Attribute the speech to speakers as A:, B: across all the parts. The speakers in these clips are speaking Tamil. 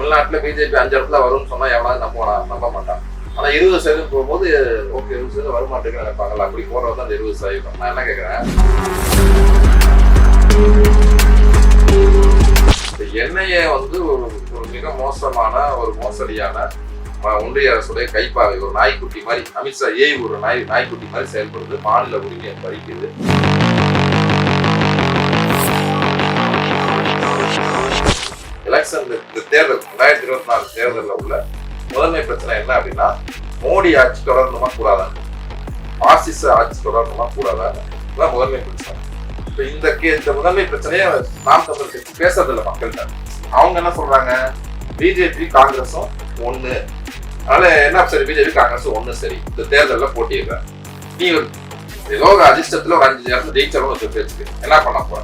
A: தமிழ்நாட்டுல பிஜேபி 5 இடத்துல வரும்னு சொன்னா எவனாவது நம்ப மாட்டான். ஆனா 20% போகும்போது ஓகே 20% வருமாட்டேன்னு நினைப்பாங்கல்ல, அப்படி போறதுதான் அந்த 20%. நான் என்ன கேட்கிறேன், எண்ணெயை வந்து ஒரு மிக மோசமான ஒரு மோசடியான ஒன்றிய அரசுடைய கைப்பாவை, ஒரு நாய்க்குட்டி மாதிரி அமித்ஷா ஒரு நாய்க்குட்டி மாதிரி செயல்படுது, மாநில உரிமையை பறிக்குது. எலெக்ஷன் தேர்தல் 2024 தேர்தலில் உள்ள முதன்மை பிரச்சனை என்ன அப்படின்னா, மோடி ஆட்சி தொடரணுமா கூடாதாங்க, பாசிச ஆட்சி தொடரணுமா கூடாதாங்க, முதன்மை பிரச்சனை. இப்ப இந்த முதன்மை பிரச்சனையை நாம் தமிழர் கட்சி பேசுறதில்ல மக்கள்கிட்ட. அவங்க என்ன சொல்றாங்க, பிஜேபி காங்கிரஸும் ஒண்ணு, அதனால என்ன சரி பிஜேபி காங்கிரஸும் ஒண்ணு, சரி இந்த தேர்தலில் போட்டிடுற நீ ஏதோ ஒரு அதிர்ஷ்டத்துல ஒரு 5 இடத்துல ஜெயிச்சவங்க வச்சு பேச்சுக்கு என்ன பண்ண போற.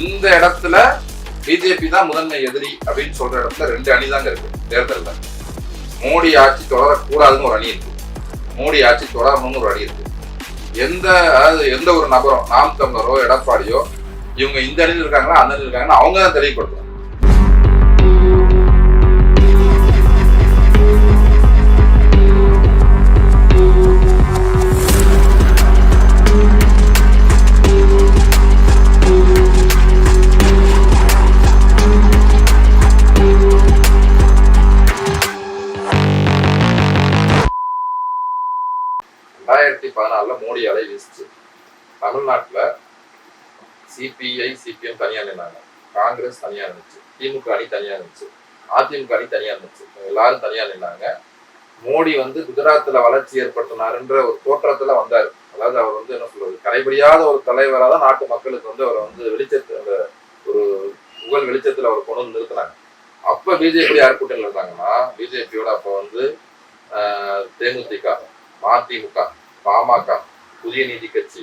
A: இந்த இடத்துல பிஜேபி தான் முதன்மை எதிரி அப்படின்னு சொல்ற இடத்துல 2 அணி தாங்க இருக்கு தேர்தல்ல. மோடி ஆட்சி தொடரக்கூடாதுன்னு ஒரு அணி இருக்கு, மோடி ஆட்சி தொடரணும்னு ஒரு அணி இருக்கு. எந்த ஒரு நபரும், நாம் தமிழரோ எடப்பாடியோ, இவங்க இந்த அணியில் இருக்காங்களா அந்த அணியில் இருக்காங்கன்னா அவங்க தான் தெளிவுபடுத்தணும். மோடி அலை வீசுச்சு. தமிழ்நாட்டுல சிபிஐ சிபிஎம் தனியா நின்னாங்க, காங்கிரஸ் தனியா இருந்துச்சு, திமுக அணி தனியா இருந்துச்சு, அதிமுக அணி தனியா இருந்துச்சு, எல்லாரும் தனியா நின்னாங்க. மோடி வந்து குஜராத்ல வளர்ச்சி ஏற்படுத்தினாருன்ற ஒரு தோற்றத்துல வந்தாரு. அதாவது அவர் வந்து என்ன சொல்றது, கரைபடியாத ஒரு தலைவராக தான் நாட்டு மக்களுக்கு வந்து அவரை வந்து வெளிச்சத்து ஒரு புகழ் வெளிச்சத்துல அவர் கொண்டு வந்து நிறுத்தினாங்க. அப்ப பிஜேபி யார் கூட்டணியில் இருந்தாங்கன்னா, பிஜேபியோட அப்ப வந்து தேமுதிக, மதிமுக, பாமக, புதிய நீதி கட்சி,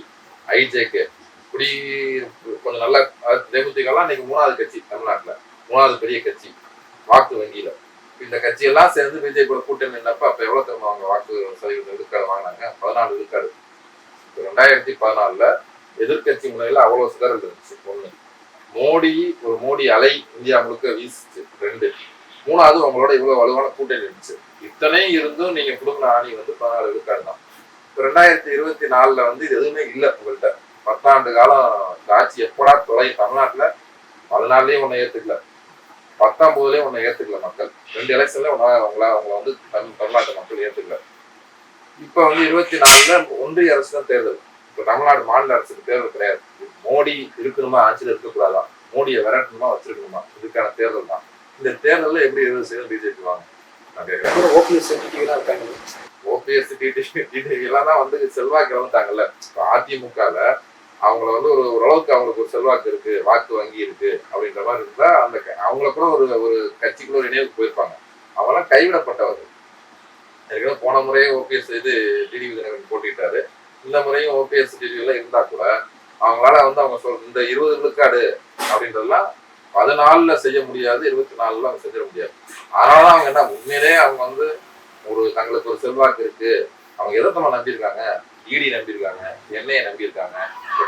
A: ஐஜேகே, இப்படி கொஞ்சம் நல்ல தேமுதிகலாம் இன்னைக்கு 3வது கட்சி, தமிழ்நாட்டுல 3வது பெரிய கட்சி வாக்கு வங்கியில. இந்த கட்சியெல்லாம் சேர்ந்து பிஜேபியோட கூட்டணி நின்னப்ப அப்ப எவ்வளவு தெரியுமா அவங்க வாக்கு சதவீதம் விழுக்காடு வாங்கினாங்க, 14 விழுக்காடு. 2014 எதிர்கட்சி முறையில அவ்வளவு சிதறல் இருந்துச்சு. ஒண்ணு, மோடி அலை இந்தியா முழுக்க வீசிச்சு. 2, 3வது அவங்களோட இவ்வளவு வலுவான கூட்டணி இருந்துச்சு. இத்தனை இருந்தும் நீங்க கொடுக்குற ஆணி வந்து 14 விழுக்காடு தான். 2024 வந்து இது எதுவுமே இல்லை உங்கள்கிட்ட. 10 ஆண்டு காலம் ஆட்சி எப்படா தொலையும் தமிழ்நாட்டுல. 14லயும் ஒன்னை ஏத்துக்கல, 19லயும் ஒன்னை ஏத்துக்கல மக்கள். 2 எலெக்ஷன்ல அவங்கள வந்து தமிழ்நாட்டு மக்கள் ஏத்துக்கல. இப்ப வந்து 24ல ஒன்றிய அரசு தான் தேர்தல். இப்ப தமிழ்நாடு மாநில அரசுக்கு தேர்தல் கிடையாது. மோடி இருக்கணுமா ஆட்சியில் இருக்கக்கூடாதா, மோடியை விரட்டணுமா வச்சிருக்கணுமா, இதுக்கான தேர்தல் தான். இந்த தேர்தலில் எப்படி 20% பிஜேபி வாங்க நான் கேட்கிறேன். ஓபிஎஸ் டிடிவி எல்லாம் தான் வந்து செல்வாக்கு இழந்துட்டாங்கல்ல. அதிமுகல அவங்கள வந்து ஓரளவுக்கு அவங்களுக்கு ஒரு செல்வாக்கு இருக்கு, வாக்கு வங்கி இருக்கு அப்படின்ற மாதிரி இருந்தா அந்த அவங்கள கூட ஒரு கட்சிக்குள்ள ஒரு இணைவுக்கு போயிருப்பாங்க. அவங்களாம் கைவிடப்பட்டவர். ஏற்கனவே போன முறையே ஓபிஎஸ் டிடிவி தினகரன் போட்டிட்டாரு. இந்த முறையும் ஓபிஎஸ் டிடிவில இருந்தா கூட அவங்களால வந்து அவங்க இந்த 20 விழுக்காடு அப்படின்றதெல்லாம் 14ல செய்ய முடியாது, 24ல அவங்க செஞ்சிட முடியாது. அதனாலதான் அவங்க என்ன உண்மையிலே அவங்க வந்து தங்களுக்கு ஒரு செல்வாக்கு இருக்கு, அவங்க எதத்தமா நம்பியிருக்காங்க, இடி நம்பியிருக்காங்க, எண்ணெயை நம்பியிருக்காங்க.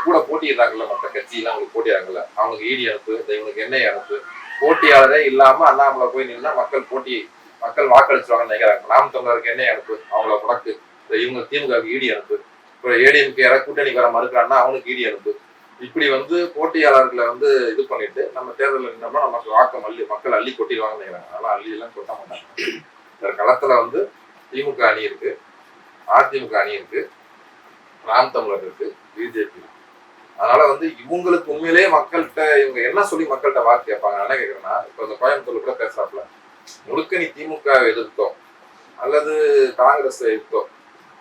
A: கூட போட்டிடுறாங்கல்ல மற்ற கட்சியெல்லாம் அவங்களுக்கு போட்டிடுறாங்கல்ல, அவங்களுக்கு இடி அனுப்பு, இவங்களுக்கு எண்ணெய் அனுப்பு. போட்டியாளரே இல்லாம அண்ணாமலை போய் நின்னா மக்கள் வாக்களிச்சுவாங்கன்னு நினைக்கிறாங்க. நாம் தமிழருக்கு எண்ணெய் அனுப்பு, அவங்கள முடக்கு, இவங்க திமுகவுக்கு இடி அனுப்பு, இப்போ ஏடிஎம்கே யாராவது கூட்டணிக்கு வர மறுக்கிறான்னா அவனுக்கு இடி அனுப்பு. இப்படி வந்து போட்டியாளர்களை வந்து இது பண்ணிட்டு நம்ம தேர்தலில் நின்னோம்னா நமக்கு மக்கள் அள்ளி கொட்டிடுவாங்கன்னு நினைக்கிறாங்க. அதெல்லாம் அள்ளி எல்லாம் கொட்ட மாட்டாங்க. இந்த களத்துல வந்து திமுக அணி இருக்கு, அதிமுக அணி இருக்கு, நாம் தமிழர் இருக்கு, பிஜேபி. அதனால வந்து இவங்களுக்கு உண்மையிலேயே மக்கள்கிட்ட இவங்க என்ன சொல்லி மக்கள்கிட்ட வாக்கு கேட்பாங்க என்ன கேட்கறேன்னா, இப்ப இந்த கோயம்புத்தூர்ல கூட பேசுறாப்புல, முழுக்க நீ திமுக எதிர்த்தோ அல்லது காங்கிரஸ் எதிர்த்தோ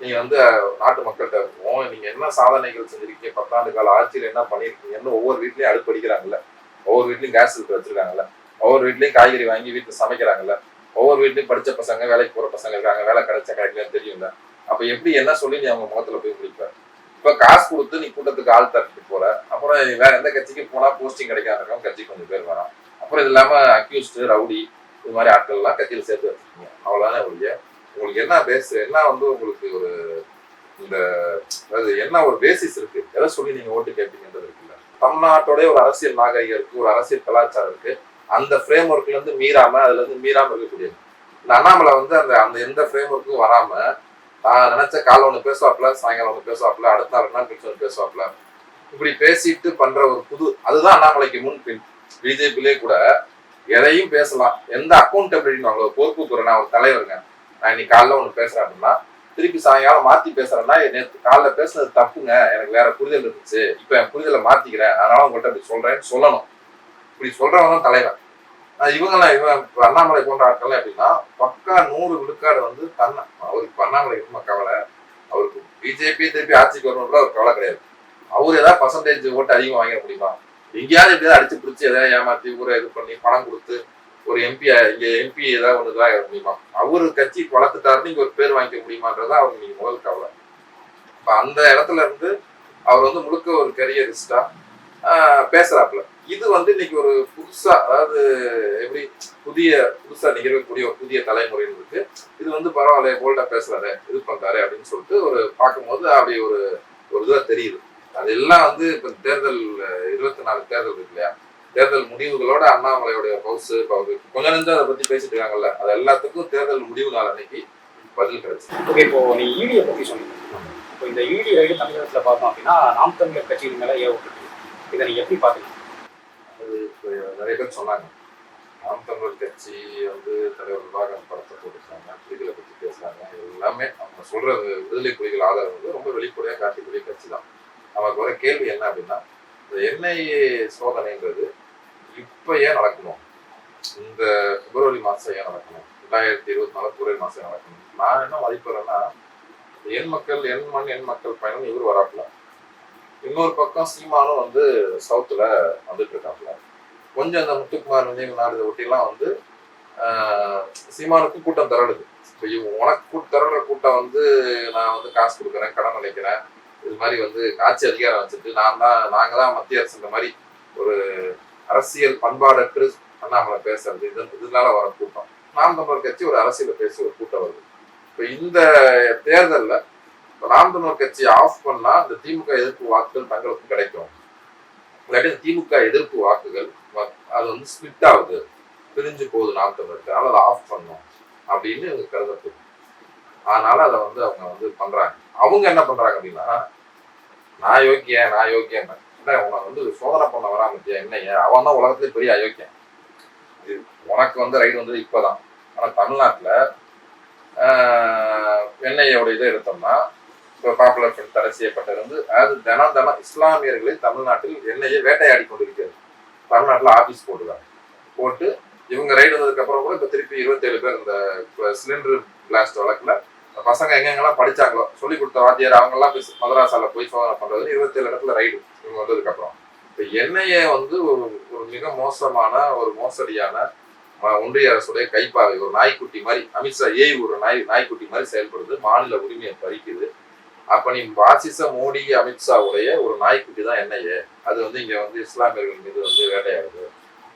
A: நீங்க வந்து நாட்டு மக்கள்கிட்ட இருக்கும், நீங்க என்ன சாதனைகள் செஞ்சிருக்கீங்க, 10 ஆண்டு கால ஆட்சியில் என்ன பண்ணிருக்கீங்கன்னு ஒவ்வொரு வீட்லயும் அடுப்பு அடிக்கிறாங்கல்ல, ஒவ்வொரு வீட்லயும் கேஸ் சிலிண்டர் வச்சிருக்காங்கல்ல, ஒவ்வொரு வீட்லயும் காய்கறி வாங்கி வீட்டுல சமைக்கிறாங்கல்ல, ஒவ்வொரு வீட்லயும் படிச்ச பசங்க வேலைக்கு போற பசங்க இருக்காங்க, வேலை கிடைக்கலன்னு தெரியும்ல. அப்ப எப்படி என்ன சொல்லி நீ அவங்க முகத்துல போய் முடிப்ப? இப்ப காசு கொடுத்து நீ கூட்டத்துக்கு ஆள் தட்டிட்டு போற, அப்புறம் வேற எந்த கட்சிக்கு போனா போஸ்டிங் கிடைக்காத கட்சி கொஞ்சம் பேர் வரான். அப்புறம் இது இல்லாம அக்யூஸ்ட், ரவுடி, இது மாதிரி ஆட்கள் எல்லாம் கட்சியில சேர்த்து வச்சிருக்கீங்க. அவ்வளவுதானே ஒழிய உங்களுக்கு என்ன என்ன வந்து உங்களுக்கு இந்த என்ன ஒரு பேசிஸ் இருக்கு, எதை சொல்லி நீங்க ஓட்டு கேட்பீங்கன்றது இருக்குல்ல. தமிழ்நாட்டோடைய ஒரு அரசியல் நாகரிகம் இருக்கு, ஒரு அரசியல் கலாச்சாரம் இருக்கு. அந்த ஃப்ரேம் ஒர்க்ல இருந்து மீறாம, அதுல இருந்து மீறாம இருக்கக்கூடியது. இந்த அண்ணாமலை வந்து அந்த அந்த எந்த ஃப்ரேம் ஒர்க்கும் வராம, நான் நினைச்ச காலை ஒண்ணு பேசுவாப்ல, சாயங்காலம் ஒண்ணு பேசுவாப்ல, அடுத்த நாள் 2 நாள் கழிச்சு ஒண்ணு பேசுவாப்ல, இப்படி பேசிட்டு பண்ற ஒரு அதுதான் அண்ணாமலைக்கு முன்பின். பிஜேபியிலே கூட எதையும் பேசலாம், எந்த அக்கௌண்டபிலிட்டின்னு வாங்க, பொறுப்பு கூறனா ஒரு தலைவருங்க, நான் இன்னைக்கு காலைல ஒண்ணு பேசுறேன் அப்படின்னா திருப்பி சாயங்காலம் மாத்தி பேசுறேன்னா, நேற்று காலைல பேசுனது தப்புங்க, எனக்கு வேற புரிதல் இருந்துச்சு, இப்ப என் புரிதலை மாத்திக்கிறேன், அதனால உங்கள்கிட்ட அப்படி சொல்றேன்னு சொல்லணும். இப்படி சொல்றவங்க தான் தலைவர். இவன் அண்ணாமலை போன்ற ஆட்கள் எப்படின்னா பக்கா 100 விழுக்காடு வந்து அவருக்கு அண்ணாமலை ரொம்ப கவலை, அவருக்கு பிஜேபி திருப்பி ஆட்சிக்கு வரணும்ல ஒரு கவலை கிடையாது. அவரு ஏதாவது பர்சன்டேஜ் ஓட்டு அதிகமாக வாங்கிட முடியுமா, எங்கேயாவது எப்படியாவது அடிச்சு பிடிச்சி ஏதாவது ஏமாத்தி ஊரை இது பண்ணி பணம் கொடுத்து ஒரு எம்பி ஏதாவது ஒன்று தான் முடியுமா, அவரு கட்சி வளர்த்துட்டாருன்னு இங்க ஒரு பேர் வாங்கிக்க முடியுமான்றதான் அவருக்கு நீங்க முதல் கவலை. இப்ப அந்த இடத்துல இருந்து அவர் வந்து முழுக்க ஒரு கரியரிஸ்டா பேசுறாப்புல. இது வந்து இன்னைக்கு ஒரு புதுசா, அதாவது எப்படி புதுசா நிகழக்கூடிய ஒரு புதிய தலைமுறையினருக்கு இது வந்து பரவாயில்ல, போல்டா பேசுறாரு, இது பண்றாரு அப்படின்னு சொல்லிட்டு ஒரு பார்க்கும்போது அப்படி ஒரு இதுவா தெரியுது. அதெல்லாம் வந்து இப்ப தேர்தல் 24 தேர்தல் இருக்கு இல்லையா, தேர்தல் முடிவுகளோட அண்ணாமலையோடைய ஹவுஸ் இப்போ கொஞ்சம் நெஞ்சம் அதை பத்தி பேசிட்டு இருக்காங்கல்ல, அது எல்லாத்துக்கும் தேர்தல் முடிவு நாள் அன்னைக்கு பதில் கிடைச்சு.
B: ஓகே, இப்போ நீ ஈடியை பத்தி சொன்னீங்க. இப்போ இந்த ஈடி ரைடு தமிழகத்துல பார்த்தோம் அப்படின்னா நாம் தமிழர் கட்சியின் மேல ஏவப்பட்டு, இதை நீங்க எப்படி பாத்தீங்க?
A: அது இப்போ நிறைய பேர் சொன்னாங்க, நாம் தமிழர் கட்சி வந்து தலைவர் விவாகம் படத்தை போட்டுருக்காங்க, புலிகளை பத்தி பேசுறாங்க, எல்லாமே அவங்க சொல்றது விடுதலை புலிகள் ஆதரவு வந்து ரொம்ப வெளிப்படையா காட்டக்கூடிய கட்சி தான். நமக்கு வர கேள்வி என்ன அப்படின்னா, இந்த என்ஐஏ சோதனைன்றது இப்ப ஏன் நடக்கணும், இந்த பிப்ரவரி மாசம் ஏன் நடக்கணும், 2024 பிப்ரவரி மாசம் நடக்கணும். நான் என்ன மதிப்புறேன்னா, என் மக்கள் பயணம் இவர் வராப்புல, இன்னொரு பக்கம் சீமானும் வந்து சவுத்துல வந்துட்டு இருக்காப்புல, கொஞ்சம் அந்த முத்துக்குமார் நினைவு நாடு ஒட்டிலாம் வந்து சீமானுக்கும் கூட்டம் திரளுது. இப்போ உனக்கு திரளுற கூட்டம் வந்து நான் வந்து காசு கொடுக்குறேன், கடன் அடைக்கிறேன், இது மாதிரி வந்து ஆட்சி அதிகாரம் வச்சுட்டு நாங்க தான் மத்திய அரசுன்ற மாதிரி ஒரு அரசியல் பண்பாடற்று அண்ணாமலை பேசுறது, இதனால வர கூட்டம். நாம் தமிழர் கட்சி ஒரு அரசியலை பேசி ஒரு கூட்டம் வருது. இப்போ இந்த தேர்தலில் நாம் தமிழர் கட்சி ஆஃப் பண்ணா இந்த திமுக எதிர்ப்பு வாக்குகள் தங்களுக்கு கிடைக்கும், இல்லாட்டி திமுக எதிர்ப்பு வாக்குகள் அது வந்து ஸ்பிளிட் ஆகுது, பிரிஞ்சு போகுது நாம் தமிழருக்கு, அதனால அதை ஆஃப் பண்ணும் அப்படின்னு இவங்க கருதப்படுது. அதனால அதை வந்து அவங்க வந்து பண்றாங்க. அவங்க என்ன பண்றாங்க அப்படின்னா, நான் யோக்கியன் உனக்கு வந்து சோதனை பண்ண வராமத்தியா என்னைய, அவன் தான் உலகத்திலே பெரிய அயோக்கியன், உனக்கு வந்து ரைடு வந்தது இப்பதான். ஆனா தமிழ்நாட்டுல என்ஐஏவோட இதை எடுத்தோம்னா, இப்போ பாப்புலர் ஃப்ரண்ட் தடை செய்யப்பட்டது அதாவது தினம் இஸ்லாமியர்களை தமிழ்நாட்டில் என்ஐஏ வேட்டையாடி கொண்டிருக்கிறது. தமிழ்நாட்டில் ஆபீஸ் போட்டு இவங்க ரைடு வந்ததுக்கு அப்புறம் கூட இப்ப திருப்பி 27 பேர் இந்த சிலிண்டர் பிளாஸ்ட் வழக்குல பசங்க எங்கெங்கெல்லாம் படிச்சாங்களோ சொல்லி கொடுத்த வாத்தியார் அவங்க எல்லாம் மதராசால போய் சோதனை பண்றது 27 இடத்துல ரைடு இவங்க வந்ததுக்கு அப்புறம். இப்ப என்ஐஏ வந்து ஒரு மிக மோசமான ஒரு மோசடியான ஒன்றிய அரசுடைய கைப்பாவை, ஒரு நாய்க்குட்டி மாதிரி, அமித்ஷா ஒரு நாய்க்குட்டி மாதிரி செயல்படுது, மாநில உரிமையை பறிக்குது. அப்ப நீ பாசிச மோடி அமித்ஷாவுடைய ஒரு நாய்க்குட்டி தான் என்ஐஏ. அது வந்து இங்க வந்து இஸ்லாமியர்கள் மீது வந்து வேட்டையாடுது,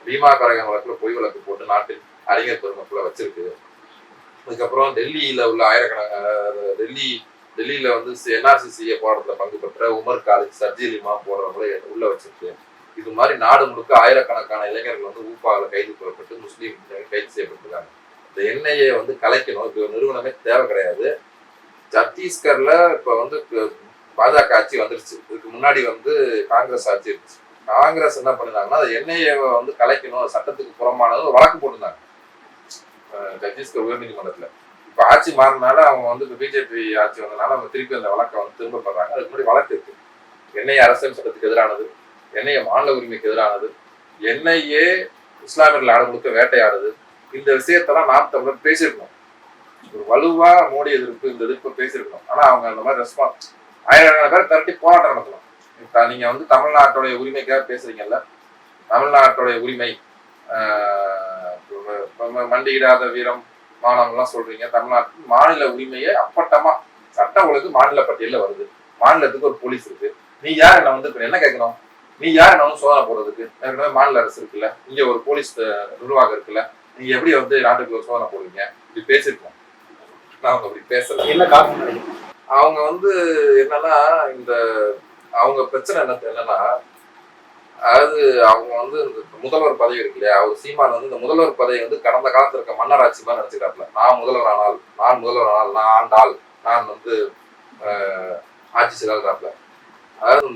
A: பீமா கரகன் வழக்குல பொய் வழக்கு போட்டு நாட்டில் அறிஞர் பெருமக்களை வச்சிருக்கு. அதுக்கப்புறம் டெல்லியில உள்ள டெல்லியில வந்து என்ஆர்சிசிஏ போராட்டத்துல பங்கு பெற்ற உமர் காலித், சர்ஜில் இமாம் போடுறவங்கள உள்ள வச்சிருக்கு. இது மாதிரி நாடு முழுக்க ஆயிரக்கணக்கான இளைஞர்கள் வந்து ஊப்பாவில கைது கொள்ளப்பட்டு முஸ்லீம் கைது செய்யப்பட்டிருக்காங்க. இந்த என்ஐஏ வந்து கலைக்கணும், இது நிறுவனமே தேவை கிடையாது. சத்தீஸ்கர்ல இப்ப வந்து பாஜக ஆட்சி வந்துருச்சு, இதுக்கு முன்னாடி வந்து காங்கிரஸ் ஆட்சி இருந்துச்சு. காங்கிரஸ் என்ன பண்ணிருந்தாங்கன்னா, அது என்ஐஏவை வந்து கலைக்கணும், சட்டத்துக்கு புறமானது வழக்கு போட்டிருந்தாங்க சத்தீஸ்கர் உயர்நீதிமன்றத்துல. இப்ப ஆட்சி மாறினால அவங்க வந்து இப்ப பிஜேபி ஆட்சி வந்ததுனால அவங்க திருப்பி அந்த வழக்கை வந்து திரும்ப பண்றாங்க. அதுக்கு முன்னாடி வழக்கு இருக்கு. என்ஐஏ அரசியல் சட்டத்துக்கு எதிரானது, என்ஐஏ மாநில உரிமைக்கு எதிரானது, என்ஐஏ இஸ்லாமியர்கள் நாடு முழுக்க வேட்டையாடுது. இந்த விஷயத்தெல்லாம் நாம் தமிழர் பேசியிருக்கணும், ஒரு வலுவா மோடி எதிர்ப்பு இந்த எதிர்ப்பு பேசியிருக்கணும். ஆனா அவங்க அந்த மாதிரி ரெஸ்பான்ஸ், ஆயிரக்கணக்கான பேர் திரட்டி போராட்டம் நடத்தணும். நீங்க வந்து தமிழ்நாட்டுடைய உரிமைக்காக பேசுறீங்கல்ல, தமிழ்நாட்டுடைய உரிமை மண்டியிடாத வீரம் மாணவங்கள்லாம் சொல்றீங்க, தமிழ்நாட்டு மாநில உரிமையை அப்பட்டமா சட்டம் ஒழுங்கு மாநில பட்டியலில் வருது, மாநிலத்துக்கு ஒரு போலீஸ் இருக்கு, நீ யார் என்ன வந்து என்ன கேட்கணும், நீ யார் என்ன வந்து சோதனை போடுறதுக்கு, ஏற்கனவே மாநில அரசு இருக்குல்ல, இங்க ஒரு போலீஸ் நிர்வாகம் இருக்குல்ல, நீங்க எப்படி வந்து நாட்டுக்கு ஒரு சோதனை போடுவீங்க, இப்படி பேசிருக்கோம். அவங்க அப்படி பேசல.
B: என்ன காரணம்?
A: அவங்க வந்து என்னன்னா, இந்த அவங்க பிரச்சனை என்னன்னா, அதாவது அவங்க வந்து இந்த முதல்வர் பதவி இருக்கு இல்லையா, அவர் சீமான் வந்து இந்த முதல்வர் பதவி வந்து கடந்த காலத்துல இருக்க மன்னர் ஆட்சி மாதிரி நினைச்சுக்கிறாப்ல. நான் முதல்வர் ஆனால், நான் ஆண்டாள், நான் வந்து ஆட்சி செய்யறாப்ல. அதாவது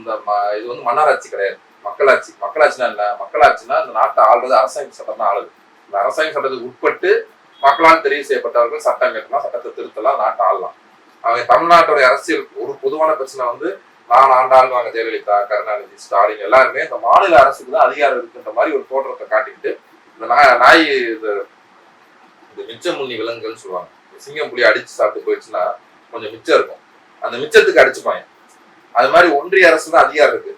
A: இது வந்து மன்னர் ஆட்சி கிடையாது, மக்களாட்சி. மக்களாட்சினா என்ன? மக்களாட்சினா இந்த நாட்டை ஆள்றது அரசாங்க சட்டம் தான் ஆளுது. இந்த அரசாங்க சட்டத்துக்கு உட்பட்டு மக்களால் தெரிவு செய்யப்பட்டவர்கள் சட்டம் கேட்கலாம், சட்டத்தை திருத்தலாம், நாட்டை ஆளலாம். அவங்க தமிழ்நாட்டுடைய அரசியல் ஒரு பொதுவான பிரச்சனை வந்து நான் ஆண்டாளுங்க வாங்க ஜெயலலிதா, கருணாநிதி, ஸ்டாலின் எல்லாருமே இந்த மாநில அரசுக்கு தான் அதிகாரம் இருக்குன்ற மாதிரி ஒரு தோற்றத்தை காட்டிக்கிட்டு இந்த நாய் இந்த மிச்ச முன்னி விலங்குகள்னு சொல்லுவாங்க. சிங்கம் புலி அடிச்சு சாப்பிட்டு போயிடுச்சுன்னா கொஞ்சம் மிச்சம் இருக்கும், அந்த மிச்சத்துக்கு அடிச்சுப்பாங்க. அது மாதிரி ஒன்றிய அரசு தான் அதிகாரம் இருக்கு.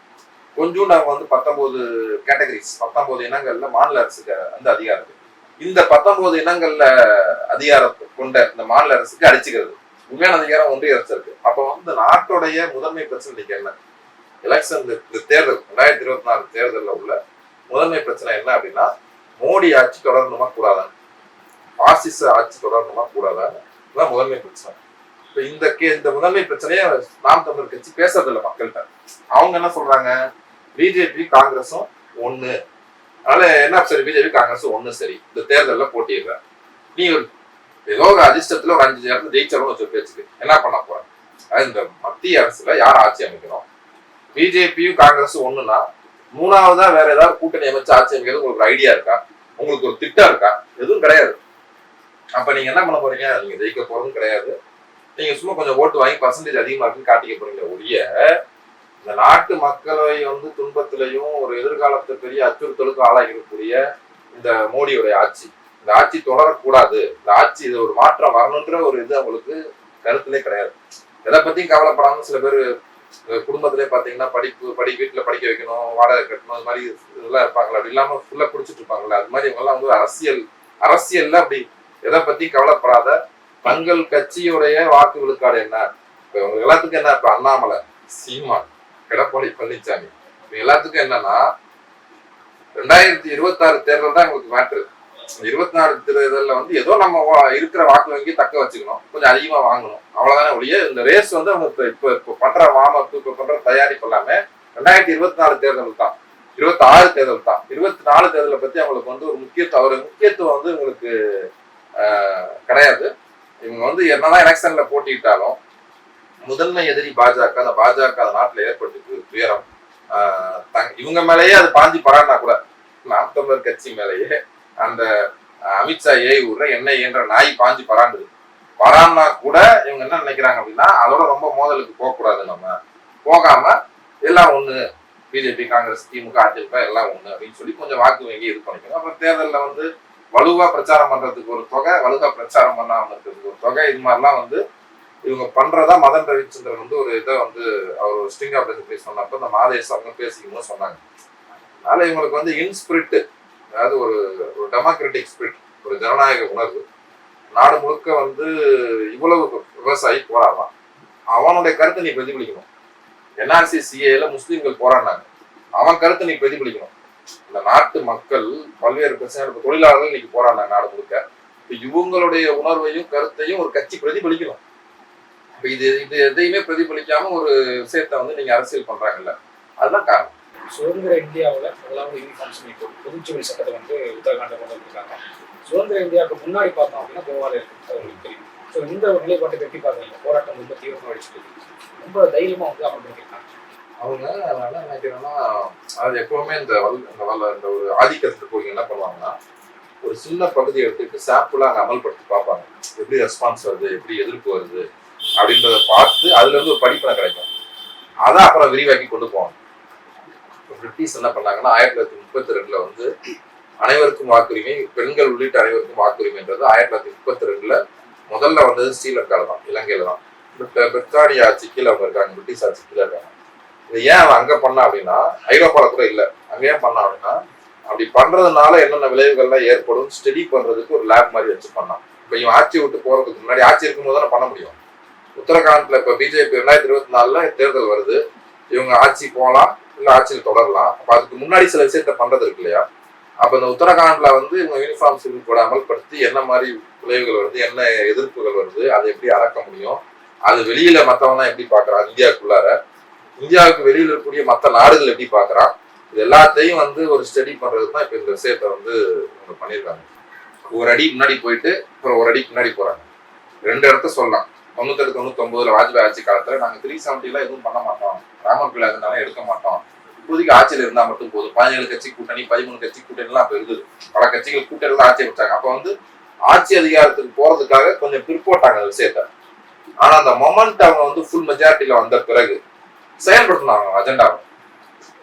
A: கொஞ்சோண்டு அவங்க வந்து 19 கேட்டகரிஸ் 19 இனங்கள்ல மாநில அரசுக்கு வந்து அதிகாரம் இருக்கு. இந்த 19 இனங்கள்ல அதிகாரத்தை கொண்ட இந்த மாநில அரசுக்கு அடிச்சுக்கிறது உண்மையான அதிகாரம் ஒன்றிய அரசு இருக்கு. அப்ப வந்து நாட்டுடைய முதன்மை பிரச்சனை இன்னைக்கு என்ன? எலெக்ஷன் இந்த தேர்தல் 2024 தேர்தலில் உள்ள முதன்மை பிரச்சனை என்ன அப்படின்னா, மோடி ஆட்சி தொடரணுமா கூடாதான், பாசிச ஆட்சி தொடரணுமா கூடாதான், இதுதான் முதன்மை பிரச்சனை. இப்ப இந்த முதன்மை பிரச்சனையை நாம் தமிழர் கட்சி பேசுறதில்ல மக்கள்கிட்ட. அவங்க என்ன சொல்றாங்க, பிஜேபி காங்கிரஸும் ஒண்ணு, அதனால என்ன சரி பிஜேபி காங்கிரஸும் ஒண்ணு சரி, இந்த தேர்தலில் போட்டிடுற நீ ஏதோ ஒரு அதிர்ஷ்டத்துல ஒரு 5 இடத்துல ஜெயிச்சாலும் வச்சு பேச்சுக்கு என்ன பண்ண போறேன். அதாவது இந்த மத்திய அரசுல யார் ஆட்சி அமைக்கணும், பிஜேபியும் காங்கிரஸும் ஒண்ணுன்னா மூணாவதா வேற ஏதாவது கூட்டணி அமைச்சு ஆட்சி அமைக்கிறது உங்களுக்கு ஐடியா இருக்கா, உங்களுக்கு ஒரு திட்டம் இருக்கா? எதுவும் கிடையாது. அப்ப நீங்க என்ன பண்ண போறீங்க, நீங்க ஜெயிக்க போறதும் கிடையாது, நீங்க சும்மா கொஞ்சம் ஓட்டு வாங்கி பர்சன்டேஜ் அதிகமா இருக்குன்னு காட்டிக்க போறீங்க ஒழிய இந்த நாட்டு மக்களை வந்து துன்பத்திலையும் ஒரு எதிர்காலத்தை பெரிய அச்சுறுத்தலுக்கும் ஆளாகிடக்கூடிய இந்த மோடியுடைய ஆட்சி, இந்த ஆட்சி தொடரக்கூடாது, இந்த ஆட்சி இது ஒரு மாற்றம் வரணுன்ற ஒரு இது அவங்களுக்கு கருத்திலே கிடையாது. எதை பத்தியும் கவலைப்படாம சில பேர் குடும்பத்திலே பாத்தீங்கன்னா வீட்டுல படிக்க வைக்கணும், வாடகை கட்டணும், அது மாதிரி இதெல்லாம் இருப்பாங்களா, அப்படி இல்லாம ஃபுல்லா குடிச்சிட்டு இருப்பாங்களா, அது மாதிரி இவங்க எல்லாம் வந்து அரசியல்ல அப்படி எதை பத்தி கவலைப்படாத தங்கள் கட்சியுடைய வாக்கு விழுக்காடு என்ன, இப்ப இவங்க எல்லாத்துக்கும் என்ன, இப்ப அண்ணாமலை, சீமான், எடப்பாடி பழனிசாமி இவங்க எல்லாத்துக்கும் என்னன்னா 2026 தேர்தல் தான் எங்களுக்கு மேட்ரு. 24 தேர்தலில் வந்து ஏதோ நம்ம இருக்கிற வாக்கு வங்கி தக்க வச்சுக்கணும், கொஞ்சம் அதிகமா வாங்கணும், அவ்வளவுதானே ஒழிய இந்த ரேஸ் வந்து அவங்க இப்ப பண்ற வாமப்பு, இப்ப பண்ற தயாரிப்பு எல்லாமே 2024 தேர்தல் தான், 26 தேர்தல் தான். 24 தேர்தலை பத்தி அவங்களுக்கு வந்து ஒரு முக்கியத்துவம் வந்து உங்களுக்கு கிடையாது. இவங்க வந்து என்னதான் எலெக்ஷன்ல போட்டிட்டாலும் முதன்மை எதிரி பாஜக, அந்த பாஜக அந்த நாட்டுல ஏற்பட்டு துயரம் இவங்க மேலேயே அது பாஞ்சி பரான்னா கூட நாம் தமிழர் கட்சி மேலேயே அந்த அமித்ஷா விடுற எண்ணெய் என்ற நாய் பாஞ்சு பரான்னா கூட இவங்க என்ன நினைக்கிறாங்க அப்படின்னா, அதோட ரொம்ப மோதலுக்கு போகக்கூடாது, நம்ம போகாம எல்லாம் ஒண்ணு, பிஜேபி காங்கிரஸ் திமுக அதிமுக எல்லாம் ஒண்ணு அப்படின்னு சொல்லி கொஞ்சம் வாக்கு வங்கி இது பண்ணிக்கணும். அப்புறம் தேர்தலில் வந்து வலுவா பிரச்சாரம் பண்றதுக்கு ஒரு தொகை, வலுவா பிரச்சாரம் பண்ணாம இருக்கிறதுக்கு ஒரு தொகை, இது மாதிரிலாம் வந்து இவங்க பண்றதா மதன் ரவிச்சந்திரன் வந்து ஒரு இதை வந்து அவர் ஸ்ட்ரிங் ஆஃப் பேஸ் சொன்னப்ப இந்த மாதேஷ் அவங்க பேசிக்கணும்னு சொன்னாங்க. அதனால இவங்களுக்கு வந்து இன்ஸ்பிரிட், அதாவது ஒரு டெமோக்ராட்டிக் ஸ்பிரிட், ஒரு ஜனநாயக உணர்வு, நாடு முழுக்க வந்து இவ்வளவு விவசாயி போராடலாம், அவனுடைய கருத்தை நீ பிரதிபலிக்கணும். என்ஆர்சி சிஏல முஸ்லீம்கள் போராடினாங்க, அவன் கருத்தை நீ பிரதிபலிக்கணும். இந்த நாட்டு மக்கள் பல்வேறு பிரச்சனை, தொழிலாளர்கள் இன்னைக்கு போராடினாங்க நாடு முழுக்க, இவங்களுடைய உணர்வையும் கருத்தையும் ஒரு கட்சி பிரதிபலிக்கணும். இது எதையுமே பிரதிபலிக்காம ஒரு விஷயத்த வந்து நீங்க அரசியல் பண்றாங்கல்ல, அதுதான் காரணம்.
B: சுதந்திர இந்தியாவில் முதலாவது யூனிஃபார்ம் சமிட் பொதுச்சுவரி சட்டத்தை வந்து உத்தரகாண்டில் கொண்டு வந்திருக்காங்க. சுதந்திர இந்தியாவுக்கு முன்னாடி பார்த்தோம் அப்படின்னா கோவாவில் இருக்கு, அது உங்களுக்கு தெரியும். ஸோ இந்த ஒரு நிலைப்பாட்டை வெட்டி பார்க்குறீங்க, போராட்டம் ரொம்ப தீவிரமாக அடிச்சுட்டு ரொம்ப தைரியமாக வந்து அமல்படுத்திருக்காங்க.
A: அவங்க என்ன நினைக்கிறேன்னா, அது எப்பவுமே இந்த ஒரு ஆதிக்கத்தில் போய் என்ன பண்ணுவாங்கன்னா, ஒரு சின்ன பகுதியை எடுத்துட்டு சாம்பிளா அங்கே அமல்படுத்தி பார்ப்பாங்க, எப்படி ரெஸ்பான்ஸ் வருது, எப்படி எதிர்ப்பு வருது அப்படின்றத பார்த்து அதுல இருந்து ஒரு படிப்பனை கிடைக்கும். அதான் அப்புறம் விரிவாக்கி கொண்டு போவாங்க. பிரிட்டிஷ் என்ன பண்ணாங்கன்னா 1932 வந்து அனைவருக்கும் வாக்குரிமை, பெண்கள் உள்ளிட்ட அனைவருக்கும் வாக்குரிமைன்றது 1932 முதல்ல வந்தது ஸ்ரீலங்கால தான், இலங்கையில தான். பிரித்தானிய ஆட்சி கீழே அவங்க இருக்காங்க, பிரிட்டிஷ் ஆட்சி கீழே இருக்காங்க. இது ஏன் அவன் அங்க பண்ணா அப்படின்னா, ஐரோப்பால கூட இல்லை, அங்க ஏன் பண்ணா அப்படின்னா, அப்படி பண்றதுனால என்னென்ன விளைவுகள்லாம் ஏற்படும் ஸ்டடி பண்றதுக்கு ஒரு லேப் மாதிரி வச்சு பண்ணான். இப்ப இவன் ஆட்சி விட்டு போறதுக்கு முன்னாடி, ஆட்சி இருக்கும்போது தானே பண்ண முடியும். உத்தரகாண்ட்ல இப்ப பிஜேபி 2024 தேர்தல் வருது, இவங்க ஆட்சி போகலாம் இல்ல ஆட்சியில் தொடரலாம். அப்ப அதுக்கு முன்னாடி சில விஷயத்த பண்றது இருக்கு இல்லையா. அப்ப இந்த உத்தரகாண்ட்ல வந்து இவங்க யூனிஃபார்ம் சிவில் கோட் அமல்படுத்தி என்ன மாதிரி விளைவுகள் வருது, என்ன எதிர்ப்புகள் வருது, அதை எப்படி அடக்க முடியும், அது வெளியில மத்தவங்க எப்படி பாக்குறான், இந்தியாவுக்குள்ளார, இந்தியாவுக்கு வெளியில இருக்கக்கூடிய மற்ற நாடுகள் எப்படி பாக்குறான், இது எல்லாத்தையும் வந்து ஒரு ஸ்டடி பண்றது தான் இப்ப இந்த விஷயத்த வந்து இவங்க பண்ணியிருக்காங்க. ஒரு அடி முன்னாடி போயிட்டு அப்புறம் ஒரு அடி பின்னாடி போறாங்க. 2 இடத்த சொல்லலாம். 98 99 வாஜ்பாய் ஆட்சி காலத்துல நாங்க 370 எதுவும் பண்ண மாட்டோம், ராமர் கோயில் அதனால எடுக்க மாட்டோம், இப்போதைக்கு ஆட்சியில் இருந்தா மட்டும் போதும். 17 கட்சி கூட்டணி 13 கட்சி கூட்டணி எல்லாம் அப்ப இருந்தது. பல கட்சிகள் கூட்டணி தான் ஆட்சி வச்சாங்க. அப்ப வந்து ஆட்சி அதிகாரத்துக்கு போறதுக்காக கொஞ்சம் பிற்போட்டாங்க அந்த விஷயத்த. ஆனா அந்த மொமெண்ட் அவங்க வந்து ஃபுல் மெஜாரிட்டியில வந்த பிறகு செயல்படுத்தினாங்க அஜெண்டாவை.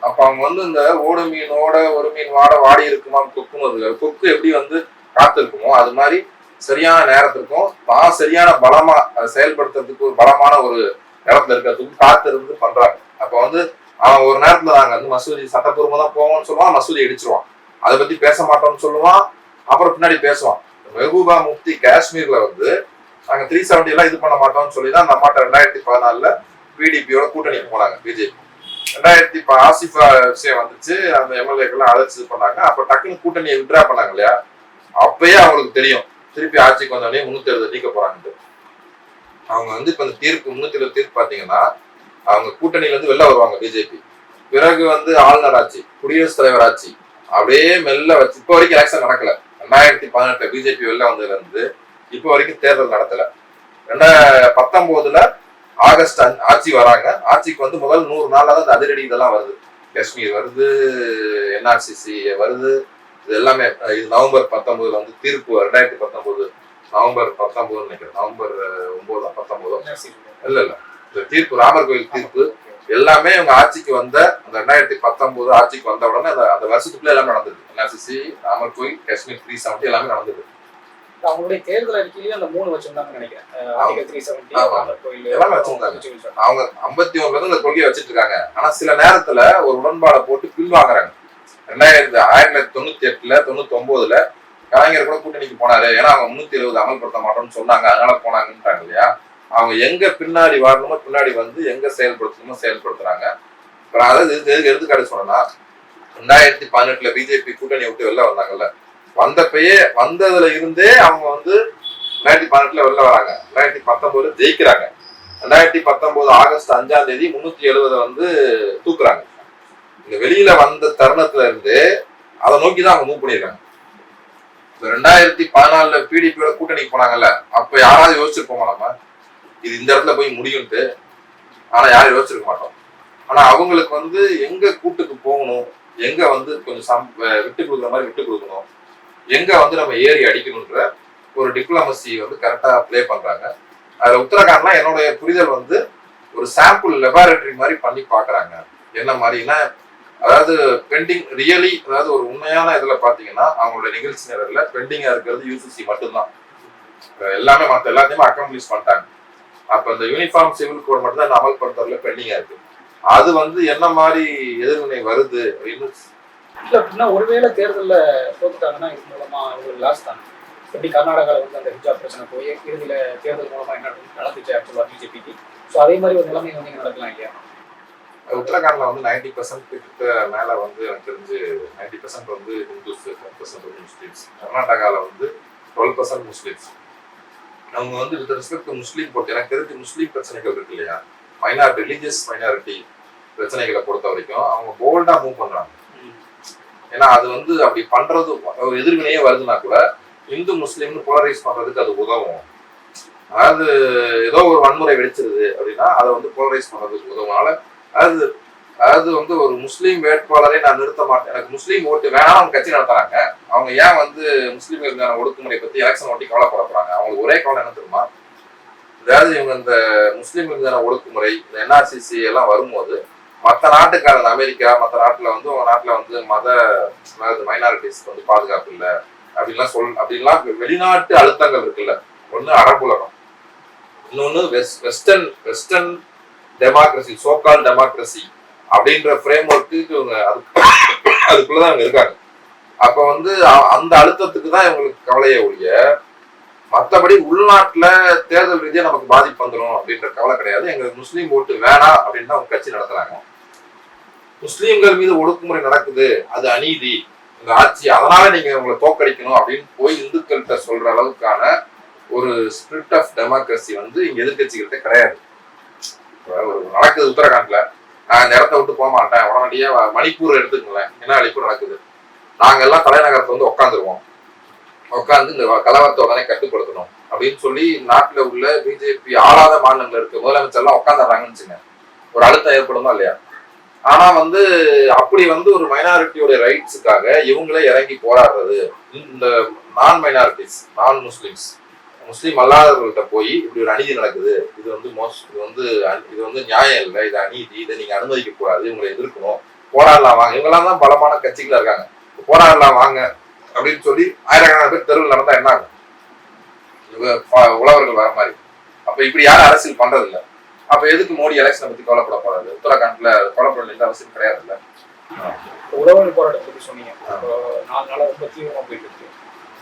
A: அப்ப அவங்க வந்து இந்த ஓடு மீனோட ஒரு மீன் வாடி இருக்குமா கொக்குன்னு, கொக்கு எப்படி வந்து காத்து இருக்குமோ அது மாதிரி சரியான நேரத்துக்கும் தான் சரியான பலமா அதை செயல்படுத்துறதுக்கு ஒரு பலமான ஒரு இடத்துல இருக்கிறதுக்கும் காத்து இருந்து பண்றாங்க. அப்ப வந்து அவன் ஒரு நேரத்துல நாங்க வந்து மசூதி சட்டப்பூர்வமா தான் போவோம்னு சொல்லுவான், மசூதி இடிச்சிருவான், அதை பத்தி பேச மாட்டோம்னு சொல்லுவான், அப்புறம் பின்னாடி பேசுவான். மெஹபூபா முஃப்தி காஷ்மீர்ல வந்து நாங்க 370 எல்லாம் இது பண்ண மாட்டோம்னு சொல்லிதான் அந்த அம்மாட்ட 2014 பிடிபியோட கூட்டணிக்கு போனாங்க பிஜேபி. 2000 ஆசிஃபா விஷயம் வந்துச்சு, அந்த எம்எல்ஏக்கெல்லாம் அழைச்சி இது பண்ணாங்க. அப்ப டக்குன்னு கூட்டணியை விட்ரா பண்ணாங்க இல்லையா, அப்பயே அவங்களுக்கு தெரியும் திருப்பி ஆட்சிக்கு வந்தோடனே 370 நீக்க போறாங்கட்டு. அவங்க வந்து இப்ப இந்த தீர்ப்பு 370 தீர்ப்பு பாத்தீங்கன்னா அவங்க கூட்டணியில இருந்து வெளில வருவாங்க பிஜேபி. பிறகு வந்து ஆளுநர் ஆட்சி, குடியரசுத் தலைவர் ஆட்சி, அப்படியே மெல்ல வச்சு இப்போ வரைக்கும் எலெக்ஷன் நடக்கல. 2018 பிஜேபி வெளில வந்ததுல இருந்து இப்போ வரைக்கும் தேர்தல் நடத்தல. 2019 ஆகஸ்ட் ஆட்சி வராங்க. ஆட்சிக்கு வந்து முதல் 100 நாள்ல தான் அதிரடி இதெல்லாம் வருது. காஷ்மீர் வருது, என்ஆர்சிசி வருது, இது எல்லாமே. இது நவம்பர் 19 வந்து தீர்ப்பு 2019 நவம்பர் 19 நினைக்கிறேன், நவம்பர் 9 19 இல்ல இந்த தீர்ப்பு ராமர் கோயில் தீர்ப்பு எல்லாமே இவங்க ஆட்சிக்கு வந்த அந்த 2019 ஆட்சிக்கு வந்த உடனே அந்த வருஷத்துக்குள்ள எல்லாமே நடந்தது. என்ஆர்சிசி, ராமர் கோயில், காஷ்மீர் 370 எல்லாமே நடந்தது.
B: அவங்களுடைய தேர்தல் அறிக்கையிலேயே அந்த 3 வச்சிருந்தாங்கன்னு நினைக்கிறேன்.
A: எல்லாமே வச்சிருந்தாங்க. அவங்க 51 இந்த கொள்கையை வச்சிட்டு இருக்காங்க. ஆனா சில நேரத்துல ஒரு உடன்பாடை போட்டு பின்வாங்குறாங்க. 1998 99 கலைஞர் கூட கூட்டணிக்கு போனாரு, ஏன்னா அவங்க 370 அமல்படுத்த மாட்டோம்னு சொன்னாங்க, அதனால போனாங்கன்றாங்க இல்லையா. அவங்க எங்க பின்னாடி வரணுமோ பின்னாடி வந்து எங்க செயல்படுத்தணுமோ செயல்படுத்துறாங்க. அதாவது எடுத்துக்காட்டு சொன்னா 2018 பிஜேபி கூட்டணியை விட்டு வெளில வந்தாங்கல்ல, வந்தப்பயே வந்ததுல இருந்தே அவங்க வந்து 2018 வெளில வராங்க, 2019 ஜெயிக்கிறாங்க. 2019 ஆகஸ்ட் 5ஆம் தேதி 370 வந்து தூக்குறாங்க. இந்த வெளியில வந்த தருணத்துல இருந்து அதை நோக்கிதான் அவங்க மூவ் பண்ணிருக்காங்க. 2014 பிடிபியோட கூட்டணிக்கு போனாங்கல்ல, அப்ப யாராவது யோசிச்சிருப்போமா நம்ம இது இந்த இடத்துல போய் முடியும்ட்டு? ஆனா யாரும் யோசிச்சிருக்க மாட்டோம். ஆனா அவங்களுக்கு வந்து எங்க கூட்டுக்கு போகணும், எங்க வந்து கொஞ்சம் விட்டு கொடுக்குற மாதிரி விட்டு கொடுக்கணும், எங்க வந்து நம்ம ஏறி அடிக்கணும்ன்ற ஒரு டிப்ளமசி வந்து கரெக்டா பிளே பண்றாங்க. அதுல உத்தரகாண்ட்லாம் என்னுடைய புரிதல் வந்து ஒரு சாம்பிள் லெபார்டரி மாதிரி பண்ணி பாக்குறாங்க. என்ன மாதிரினா, அதாவது பெண்டிங் ரியலி, அதாவது ஒரு உண்மையான இதுல பாத்தீங்கன்னா அவங்களோட நிகழ்ச்சி நேரத்துல பெண்டிங்கா இருக்கிறது யூசிசி மட்டும்தான். எல்லாமே மற்ற எல்லாத்தையுமே அக்கம்ப்ளிஷ் பண்ணிட்டாங்க. அப்ப இந்த யூனிஃபார்ம் சிவில் கோட் மட்டும் தான் அமல்படுத்துறதுல பெண்டிங்கா இருக்கு. அது வந்து என்ன மாதிரி எதிர்வினை வருது அப்படின்னு
B: ஒருவேளை தேர்தலில் தோத்துட்டாங்கன்னா இது மூலமா ஒரு லாஸ் தான். எப்படி கர்நாடகாவில் வந்து அந்த ஹிஜாப் பிரச்சனை போய் இறுதியில தேர்தல் மூலமா என்ன நடந்துச்சு ஆக்சுவலா பிஜேபிக்கு. ஸோ அதே மாதிரி ஒரு நிலைமை வந்து நடக்கலாம் இல்லையா?
A: உத்தரகாண்ட்ல வந்து 90% மேல வந்து எனக்கு தெரிஞ்சு 90% வந்து ஹிந்துஸ், 10% வந்து முஸ்லீம்ஸ். கர்நாடகால வந்து 12% முஸ்லீம்ஸ். அவங்க வந்து வித் ரெஸ்பெக்ட் டு முஸ்லீம் பொறுத்து எனக்கு தெரிஞ்சு முஸ்லீம் பிரச்சனைகள் இருக்கு இல்லையா, மைனாரிட்டி, ரிலீஜியஸ் மைனாரிட்டி பிரச்சனைகளை பொறுத்த வரைக்கும் அவங்க போல்டா மூவ் பண்றாங்க. ஏன்னா அது வந்து அப்படி பண்றது ஒரு எதிர்வினையே வருதுன்னா கூட இந்து முஸ்லீம்னு போலரைஸ் பண்றதுக்கு அது உதவும். அதாவது ஏதோ ஒரு வன்முறை வெடிச்சிருது அப்படின்னா அதை வந்து போலரைஸ் பண்றதுக்கு உதவும். அதாவது வந்து ஒரு முஸ்லீம் வேட்பாளரை நான் நிறுத்த மாட்டேன், எனக்கு முஸ்லீம் ஓட்டு வேணாம் அவங்க கட்சி நடத்துறாங்க, அவங்க ஏன் வந்து முஸ்லீம்களுக்கான ஒடுக்குமுறை பத்தி எலெக்ஷன் ஓட்டி கவலைப்பட போறாங்க? அவங்களுக்கு ஒரே கவலை என்ன தெரியுமா, அதாவது இவங்க இந்த முஸ்லீம்களுக்கான ஒடுக்குமுறை, இந்த என்ஆர்சிசி எல்லாம் வரும்போது மற்ற நாட்டுக்கான அமெரிக்கா மற்ற நாட்டுல வந்து உங்க நாட்டுல வந்து அதாவது மைனாரிட்டிஸ்க்கு வந்து பாதுகாப்பு இல்லை அப்படின்லாம் வெளிநாட்டு அழுத்தங்கள் இருக்குல்ல. ஒண்ணு அரபு உலகம், இன்னொன்னு வெஸ்டர்ன் டெமோக்ரஸி, சோகால் டெமோக்ரஸி அப்படின்ற ஃப்ரேம் ஒர்க்கு இவங்க அதுக்குள்ளதான் இவங்க இருக்காங்க. அப்ப வந்து அந்த அழுத்தத்துக்கு தான் இவங்களுக்கு கவலையே ஒழிய மற்றபடி உள்நாட்டுல தேர்தல் ரீதியா நமக்கு பாதிப்பு வந்துடும் அப்படின்ற கவலை கிடையாது. எங்களுக்கு முஸ்லீம் ஓட்டு வேணாம் அப்படின்னு அவங்க கட்சி நடத்துறாங்க. முஸ்லீம்கள் மீது ஒடுக்குமுறை நடக்குது, அது அநீதி இந்த ஆட்சி, அதனால நீங்க உங்களை தோக்கடிக்கணும் அப்படின்னு போய் இந்துக்கள்கிட்ட சொல்ற அளவுக்கான ஒரு ஸ்பிரிட் ஆஃப் டெமோக்ரஸி வந்து இங்க எதிர்கட்சிகள்கிட்ட கிடையாது. நடக்குது உத்தரகாண்ட்ல, நான் இந்த இடத்த விட்டு போக மாட்டேன், உடனடியா மணிப்பூர் எடுத்துக்கங்களேன், என்ன அழிப்பு நடக்குது. நாங்க எல்லாம் தலைநகரத்தை வந்து உட்காந்துருவோம், உட்காந்து இந்த கலவரத்தை உடனே கட்டுப்படுத்தணும் அப்படின்னு சொல்லி நாட்டுல உள்ள பிஜேபி ஆளாத மாநிலங்கள் இருக்கு முதலமைச்சர் எல்லாம் உட்காந்துறாங்கன்னு வச்சுங்க, ஒரு அழுத்தம் ஏற்படுமா இல்லையா? ஆனா வந்து அப்படி வந்து ஒரு மைனாரிட்டியோட ரைட்ஸுக்காக இவங்களே இறங்கி போராடுறது, இந்த நான் மைனாரிட்டிஸ், நான் முஸ்லிம்ஸ், முஸ்லீம் அல்லாதவர்கள்ட்ட போய் இப்படி ஒரு அநீதி நடக்குது, இது வந்து இது வந்து நியாயம் இல்லை, இது அநீதி, இதை நீங்க அனுமதிக்க கூடாது, இவங்களை எதிர்க்கணும், போராடலாம் வாங்க, இவங்கெல்லாம் தான் பலமான கட்சிகளா இருக்காங்க, போராடலாம் வாங்க அப்படின்னு சொல்லி ஆயிரக்கணக்கான பேர் தெருவில் நடந்தா என்ன ஆகும்? உழவர்கள் வர மாதிரி. அப்ப இப்படி யாரும் அரசியல் பண்றது இல்லை. அப்ப எதுக்கு மோடி எலெக்ஷனை பத்தி கவலைப்பட போறாரு? உத்தரகாண்ட்ல கவலைப்பட எந்த அவசியம் கிடையாது இல்ல.
B: உழவர் போராட்டத்தை பத்தி சொன்னீங்க, 4 நாளா ரொம்ப தீவிரமா போயிட்டு இருக்கு.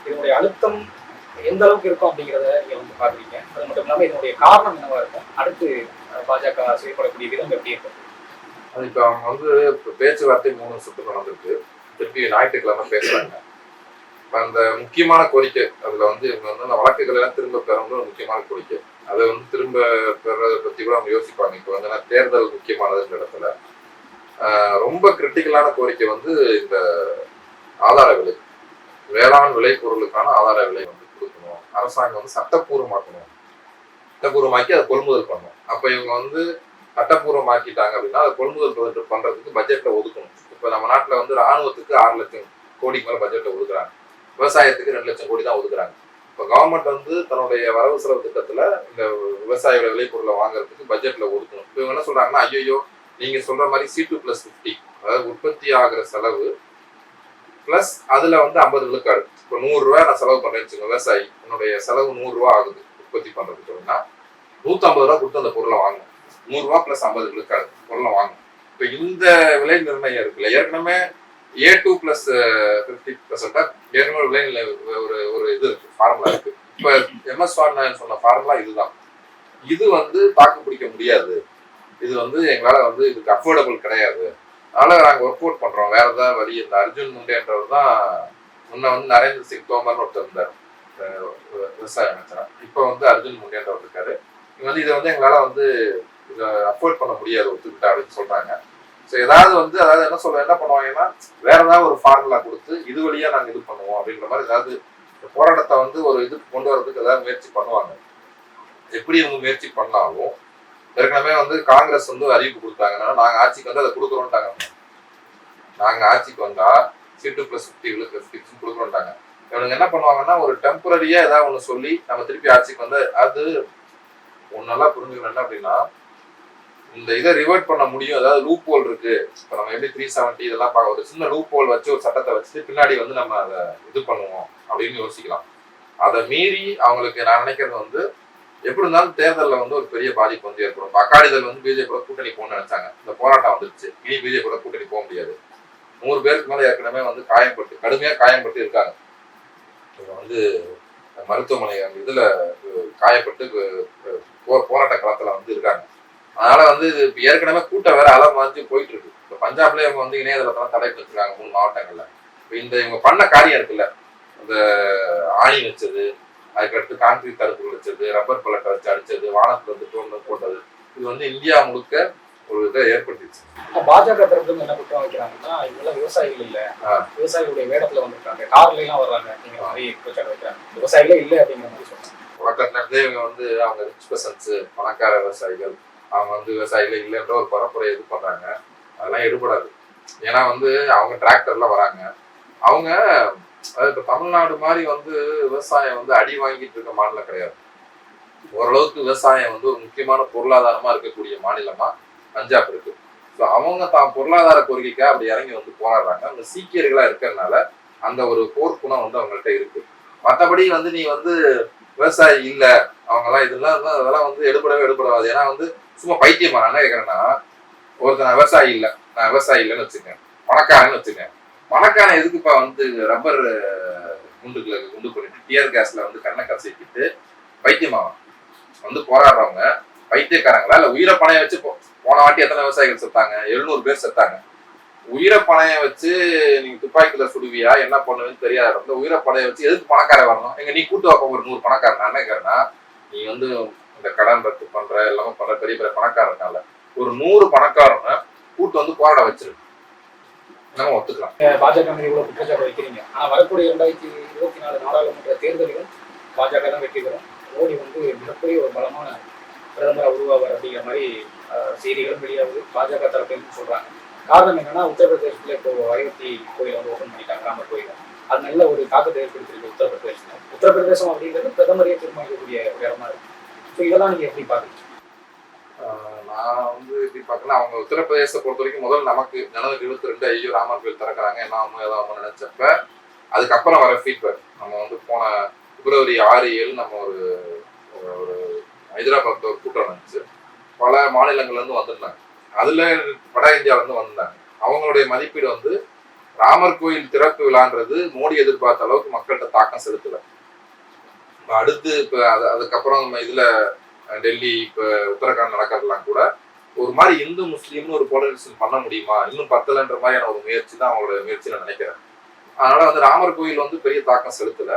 B: இதனுடைய அழுத்தம் எந்த அளவுக்கு இருக்கும் அப்படிங்கிறத நீங்க வந்து பாக்குறீங்க. அது மட்டும் இல்லாம இதனுடைய காரணம் என்னவா இருக்கும், அடுத்து பாஜக செயல்படக்கூடிய விதம் எப்படி இருக்கும்?
A: அது இப்ப அவங்க வந்து பேச்சுவார்த்தை 3 சுற்று நடந்திருக்கு, திருப்பி ஞாயிற்றுக்கிழமை பேசுறாங்க. அந்த முக்கியமான கோரிக்கை அதுல வந்து இவங்க வந்து அந்த வழக்குகள் எல்லாம் திரும்ப பெறணும் ஒரு முக்கியமான கோரிக்கை. அதை வந்து திரும்ப பெறதை பத்தி கூட அவங்க யோசிப்பாங்க. இப்போ வந்து தேர்தல் முக்கியமானதுன்ற இடத்துல ரொம்ப கிரிட்டிக்கலான கோரிக்கை வந்து இந்த ஆதார விலை, வேளாண் விளைபொருளுக்கான ஆதார விலை வந்து கொடுக்கணும், அரசாங்கம் வந்து சட்டப்பூர்வமாக்கணும், சட்டப்பூர்வமாக்கி அதை கொள்முதல் பண்ணணும். அப்ப இவங்க வந்து சட்டப்பூர்வமாக்கிட்டாங்க அப்படின்னா அதை கொள்முதல் பண்றதுக்கு பட்ஜெட்ல ஒதுக்கணும். இப்ப நம்ம நாட்டுல வந்து ராணுவத்துக்கு 6 லட்சம் கோடிக்கு மேல பட்ஜெட்ல ஒதுக்குறாங்க, விவசாயத்துக்கு 2 லட்சம் கோடி தான் ஒதுக்குறாங்க. இப்போ கவர்மெண்ட் வந்து தன்னுடைய வரவு செலவு திட்டத்துல இந்த விவசாயியோட விளைபொருளை வாங்குறதுக்கு பட்ஜெட்ல ஒதுக்கணும். இப்போ இவங்க என்ன சொல்றாங்கன்னா, ஐயோ நீங்க சொல்ற மாதிரி C2+50, அதாவது உற்பத்தி ஆகிற செலவு பிளஸ் அதுல வந்து 50 விழுக்காடு. இப்போ 100 ரூபாய் நான் செலவு பண்றேன்னு வச்சுக்கோங்க, விவசாயி என்னுடைய செலவு 100 ரூபாய் ஆகுது உற்பத்தி பண்றதுக்கு அப்படின்னா 150 ரூபாய் கொடுத்து அந்த பொருளை வாங்கணும். 100 ரூபாய் பிளஸ் 50 விழுக்காடு பொருளை வாங்கணும். இப்போ இந்த விலை நிர்ணயம் இருக்குல்ல, ஏற்கனவே A2 + 50% ஏற்கனவே விலை ஒரு இது இருக்கு, ஃபார்முலா இருக்கு. இப்ப MS சுவாமிநாதன் சொன்ன ஃபார்முலா இதுதான். இது வந்து தாக்கு பிடிக்க முடியாது, இது வந்து எங்களால வந்து இதுக்கு அஃபோர்டபுள் கிடையாது, அதனால நாங்க ஒர்க் அவுட் பண்றோம், வேற ஏதாவது வழி. இந்த அர்ஜுன் முண்டேன்றவர் தான் முன்ன வந்து நரேந்திர சிங் தோமர்னு ஒருத்தர் இருந்தார் விவசாய அமைச்சரா, இப்போ வந்து அர்ஜுன் முண்டேன்றவர் இருக்காரு. இவங்க வந்து இதை வந்து எங்களால வந்து இதை அஃபோர்ட் பண்ண முடியாது ஒத்துக்கிட்டா அப்படின்னு சொல்றாங்க. ஸோ ஏதாவது வந்து அதாவது என்ன பண்ணுவாங்கன்னா, வேற ஏதாவது ஒரு ஃபார்முலா கொடுத்து இது வழியா நாங்கள் இது பண்ணுவோம் அப்படின்ற மாதிரி ஏதாவது போராட்டத்தை வந்து ஒரு இதுக்கு கொண்டு வரதுக்கு ஏதாவது முயற்சி பண்ணுவாங்க. எப்படி இவங்க முயற்சி பண்ணாலும் ஏற்கனவே வந்து காங்கிரஸ் வந்து அறிவிப்பு கொடுத்தாங்கன்னா, நாங்கள் ஆட்சிக்கு வந்து அதை கொடுக்குறோம்ட்டாங்க. நாங்கள் ஆட்சிக்கு வந்தா C2+50 கொடுக்குறோம்ட்டாங்க. இவனுங்க என்ன பண்ணுவாங்கன்னா, ஒரு டெம்பரரியா ஏதாவது ஒன்று சொல்லி நம்ம திருப்பி ஆட்சிக்கு வந்து அது ஒன்னெல்லாம் புரிஞ்சுக்கணும். என்ன அப்படின்னா, இந்த இதை ரிவர்ட் பண்ண முடியும், அதாவது லூப் ஹோல் இருக்கு. இப்போ நம்ம எப்படி 370 இதெல்லாம் பார்க்க ஒரு சின்ன லூப் ஹோல் வச்சு ஒரு சட்டத்தை வச்சுட்டு பின்னாடி வந்து நம்ம அதை இது பண்ணுவோம் அப்படின்னு யோசிக்கலாம். அதை மீறி அவங்களுக்கு நான் நினைக்கிறது வந்து எப்படி இருந்தாலும் தேர்தலில் வந்து ஒரு பெரிய பாதிப்பு வந்து ஏற்படும். அக்காடிதழ் வந்து பிஜேபியோட கூட்டணி போகணும்னு நினைச்சாங்க, இந்த போராட்டம் வந்துருச்சு, இனி பிஜேபியோட கூட்டணி போக முடியாது. 100 பேருக்கு மேலே ஏற்கனவே வந்து கடுமையா காயப்பட்டு இருக்காங்க. இவங்க வந்து மருத்துவமனை இதுல காயப்பட்டு போராட்ட களத்துல வந்து இருக்காங்க. அதனால வந்து இது ஏற்கனவே கூட்டம் வேற அலம் வந்து போயிட்டு இருக்கு. இப்போ பஞ்சாப்ல இவங்க வந்து இணையதளத்தெல்லாம் தடை பண்ணிருக்காங்க 3 மாவட்டங்கள்ல. இப்போ இந்த இவங்க பண்ண காரியம் இருக்குல்ல, இந்த ஆணி வச்சது, அதுக்கடுத்து கான்கிரீட் தடுப்புகள் வச்சது, ரப்பர் பலட்டை வச்சு அடிச்சது, வானத்துல வந்து தோண்டு போட்டது, இது வந்து இந்தியா முழுக்க ஒரு இதை ஏற்படுத்திடுச்சு.
B: பாஜக தரப்புல என்ன குற்றம் வைக்கிறாங்கன்னா, இவங்க விவசாயிகள் இல்ல, விவசாயிகளுடைய வேடத்துல வந்திருக்காங்க, கார்ல எல்லாம் வர்றாங்க, நீங்க நிறைய குற்றம் வைக்கிறாங்க, விவசாயிகளே இல்லை அப்படிங்கிற மாதிரி சொல்றாங்க.
A: தொடக்கத்துல இருந்தே இவங்க வந்து அவங்க ரிச் பர்சன்ஸ், பணக்கார விவசாயிகள், அவங்க வந்து விவசாயிகளே இல்லைன்ற ஒரு பரப்புரையை இது பண்றாங்க. அதெல்லாம் எடுபடாது. ஏன்னா வந்து அவங்க டிராக்டர்ல வராங்க, அவங்க இப்போ தமிழ்நாடு மாதிரி வந்து விவசாயம் வந்து அடி வாங்கிட்டு இருக்க மாநிலம் கிடையாது. ஓரளவுக்கு விவசாயம் வந்து ஒரு முக்கியமான பொருளாதாரமா இருக்கக்கூடிய மாநிலமா பஞ்சாப் இருக்கு. ஸோ அவங்க தான் பொருளாதார கோரிக்கைக்காக அப்படி இறங்கி வந்து போராடுறாங்க. அவங்க சீக்கியர்களா இருக்கிறதுனால அந்த ஒரு போர்க்குணம் வந்து அவங்கள்ட்ட இருக்கு. மற்றபடி வந்து நீ வந்து விவசாயி இல்ல அவங்கெல்லாம் அதெல்லாம் வந்து எடுபடாது. ஏன்னா வந்து சும்மா பைத்தியமா நான் என்ன கேட்கறேன்னா, ஒருத்தர் விவசாயி இல்லைன்னு வச்சுக்கேன், பணக்காரன்னு வச்சுக்கேன், பணக்காரன் எதுக்குப்பா வந்து ரப்பர் குண்டு பண்ணிட்டு டியர் கேஸ்ல வந்து கண்ணை கசைக்கிட்டு பைத்தியமாவன் வந்து போராடுறவங்க பைத்தியக்காரங்களா? இல்ல உயிரை பணைய வச்சு போன வாட்டி எத்தனை விவசாயிகள் செத்தாங்க? 700 பேர் செத்தாங்க. உயிரை பணைய வச்சு நீங்க துப்பாக்கில சுடுவியா, என்ன பண்ணுவேன்னு தெரியாத இடத்துல உயிரை பணைய வச்சு எதுக்கு பணக்காரன் வரணும்? எங்க நீ கூட்டு வைப்ப ஒரு 100 பணக்காரன். நான் என்ன கேட்கறேன்னா, நீ வந்து இந்த கடன் ரத்து பண்ற எல்லாமே பண்ற பெரிய பெரிய பணக்காரன் இருக்காங்க, ஒரு 100 பணக்காரனை கூட்டு வந்து போராட வச்சிருக்கு, நம்ம ஒத்துக்கலாம்.
B: பாஜக மீது இவ்வளவு குற்றச்சாட்டு வைக்கிறீங்க. ஆனா வரக்கூடிய 2024 நாடாளுமன்ற தேர்தலிலும் பாஜக தான் வெற்றி பெறும். மோடி வந்து மிகப்பெரிய ஒரு பலமான பிரதமராக உருவாவார் அப்படிங்கிற மாதிரி செய்திகளும் வெளியாகுது. பாஜக தரப்பிலும் சொல்றாங்க. காரணம் என்னன்னா, உத்தரப்பிரதேசத்துல இப்போ அயோத்தி கோயில் வந்து ஓபன் பண்ணிட்டாங்க, ராமர் கோயில். அது நல்ல ஒரு தாக்கத்தை ஏற்படுத்திருக்கு உத்தரப்பிரதேசத்துல. உத்தரப்பிரதேசம் அப்படிங்கிறது பிரதமரையே தீர்மானிக்கக்கூடிய ஒரு இடமா இருக்கு. ஸோ இதெல்லாம் நீங்க எப்படி பாக்குறீங்க?
A: நான் வந்து எப்படி பார்க்கலாம், அவங்க உத்தரப்பிரதேசத்தை பொறுத்த வரைக்கும் முதல்ல நமக்கு ஜனவரி 22 ஐயோ ராமர் கோயில் திறக்கிறாங்க என்ன ஆகும் ஏதாவது நினைச்சப்ப அதுக்கப்புறம் வர ஃபீட்பேக், நம்ம வந்து போன பிப்ரவரி 6, 7 நம்ம ஒரு ஒரு ஹைதராபாத்ல ஒரு கூட்டம் நடந்துச்சு. பல மாநிலங்கள்ல இருந்து வந்திருந்தாங்க. அதுல வட இந்தியாவில இருந்து வந்திருந்தாங்க. அவங்களுடைய மதிப்பீடு வந்து ராமர் கோயில் திறப்பு விழான்றது மோடி எதிர்பார்த்த அளவுக்கு மக்கள்கிட்ட தாக்கம் செலுத்தல. அடுத்து இப்ப அதுக்கப்புறம் நம்ம இதுல டெல்லி இப்ப உத்தரகாண்ட் நடக்கிறதுலாம் கூட ஒரு மாதிரி இந்து முஸ்லீம்னு ஒரு போலரைசேஷன் பண்ண முடியுமா, இன்னும் பத்தலன்ற மாதிரியான ஒரு முயற்சி தான் அவங்களோட முயற்சியில நினைக்கிறேன். அதனால வந்து ராமர் கோயில் வந்து பெரிய தாக்கம் செலுத்தல.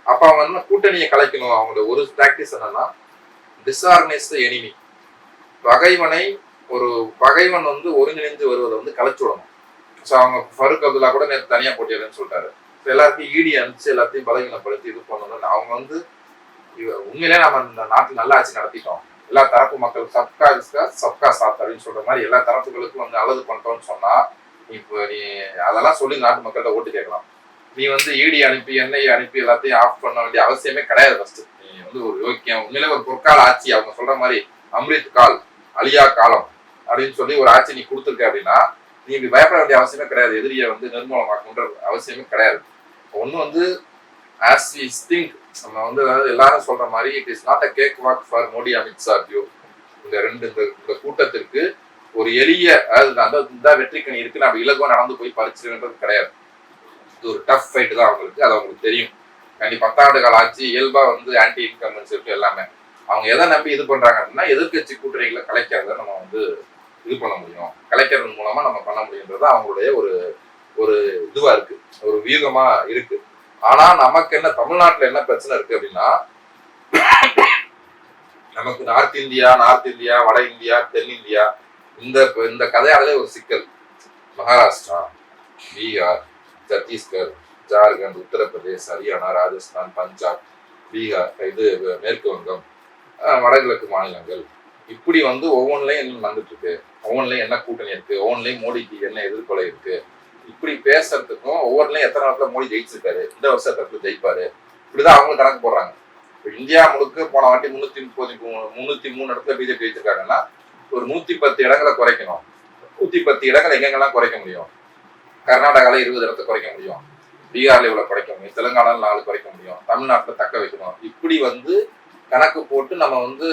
A: அப்ப அவங்க என்ன கூட்டணியை கலைக்கணும், அவங்களோட ஒரு ப்ராக்டிஸ் என்னன்னா டிஸ்ஆர்கனைஸ் த எனிமி, பகைவன் வந்து ஒருங்கிணைந்து வருவதை வந்து கலைச்சு விடணும். ஸோ அவங்க ஃபருக் அப்துல்லா கூட நேற்று தனியா போட்டிடுறேன்னு சொல்லிட்டாரு. எல்லாத்தையும் ஈடி அனுப்பிச்சு எல்லாத்தையும் பலவீனப்படுத்தி இது பண்ணணும். அவங்க வந்து உண்மையிலே நம்ம இந்த நாட்டில் நல்லா ஆட்சி நடத்திட்டோம், எல்லா தரப்பு மக்கள் சப்கா விஸ்கா சப்கா சாத் அப்படின்னு சொல்ற மாதிரி எல்லா தரப்புகளுக்கும் வந்து நல்லது பண்ணிட்டோம்னு சொன்னா இப்போ நீ அதெல்லாம் சொல்லி நாட்டு மக்கள்கிட்ட ஓட்டு கேட்கலாம். நீ வந்து இடி அனுப்பி என்ஐஏ அனுப்பி எல்லாத்தையும் ஆஃப் பண்ண வேண்டிய அவசியமே கிடையாது. ஃபர்ஸ்ட் நீ வந்து ஒரு யோக்கியம் உண்மையிலே ஒரு பொற்கால ஆட்சி அவங்க சொல்ற மாதிரி அம்ரித் கால் அலியா காலம் அப்படின்னு சொல்லி ஒரு ஆட்சி நீ கொடுத்துருக்க அப்படின்னா நீ இப்படி பயப்பட வேண்டிய அவசியமே கிடையாது. எதிரியை வந்து நிர்மூலமாக்குன்ற அவசியமே கிடையாது. ஒண்ணு வந்து ஆஸ் வி திங்க் நம்ம வந்து எல்லாரும் சொல்ற மாதிரி it is not a cake walk for Modi Amit Shah view. இந்த கூட்டத்திற்கு ஒரு எளிய அதாவது இந்த வெற்றிக்கணி இருக்கு நம்ம இலகுவா நடந்து போய் பறிச்சிருன்றது கிடையாது. இது ஒரு டஃப் ஃபைட் தான் அவங்களுக்கு, அது அவங்களுக்கு தெரியும். கண்டிப்பா 10 ஆண்டு கால ஆட்சி இயல்பா வந்து ஆன்டி இன்கம்பன்ஸ் இருக்கு எல்லாமே. அவங்க எதை நம்பி இது பண்றாங்க அப்படின்னா எதிர்கட்சி கூட்டணிகளை கலைக்கிறத நம்ம வந்து இது பண்ண முடியும், கலைக்கிறது மூலமா நம்ம பண்ண முடியுன்றது அவங்களுடைய ஒரு இதுவா இருக்கு, ஒரு வியூகமா இருக்கு. ஆனா நமக்கு என்ன தமிழ்நாட்டுல என்ன பிரச்சனை இருக்கு அப்படின்னா நமக்கு நார்த் இந்தியா வட இந்தியா தென்னிந்தியா இந்த கதையாலே ஒரு சிக்கல். மகாராஷ்டிரா, பீகார், சத்தீஸ்கர், ஜார்க்கண்ட், உத்தரப்பிரதேஷ், ஹரியானா, ராஜஸ்தான், பஞ்சாப், பீகார், இது மேற்கு வங்கம், வடகிழக்கு மாநிலங்கள், இப்படி வந்து ஒவ்வொன்றுலையும் என்ன நடந்துட்டு இருக்கு, ஒவ்வொன்றுலையும் என்ன கூட்டணி இருக்கு, ஒவ்வொன்றுலையும் மோடிக்கு என்ன எதிர்கொலை இருக்கு, இப்படி பேசுறதுக்கும் ஒவ்வொருலையும் எத்தனை நேரத்துல மோடி ஜெயிச்சிருக்காரு, இந்த வருஷத்துல ஜெயிப்பாரு, இப்படிதான் அவங்களும் கணக்கு போடுறாங்க. இப்போ இந்தியா முழுக்க போன வாட்டி 303 இடத்துல பிஜேபி ஜெயிச்சிருக்காங்கன்னா ஒரு 110 இடங்களை குறைக்கணும். 110 இடங்களை எங்கெங்கெல்லாம் குறைக்க முடியும்? கர்நாடகால 20 இடத்தை குறைக்க முடியும், பீகார்ல இவ்வளவு குறைக்க முடியும், தெலுங்கானால 4 குறைக்க முடியும், தமிழ்நாட்டுல தக்க வைக்கணும். இப்படி வந்து கணக்கு போட்டு நம்ம வந்து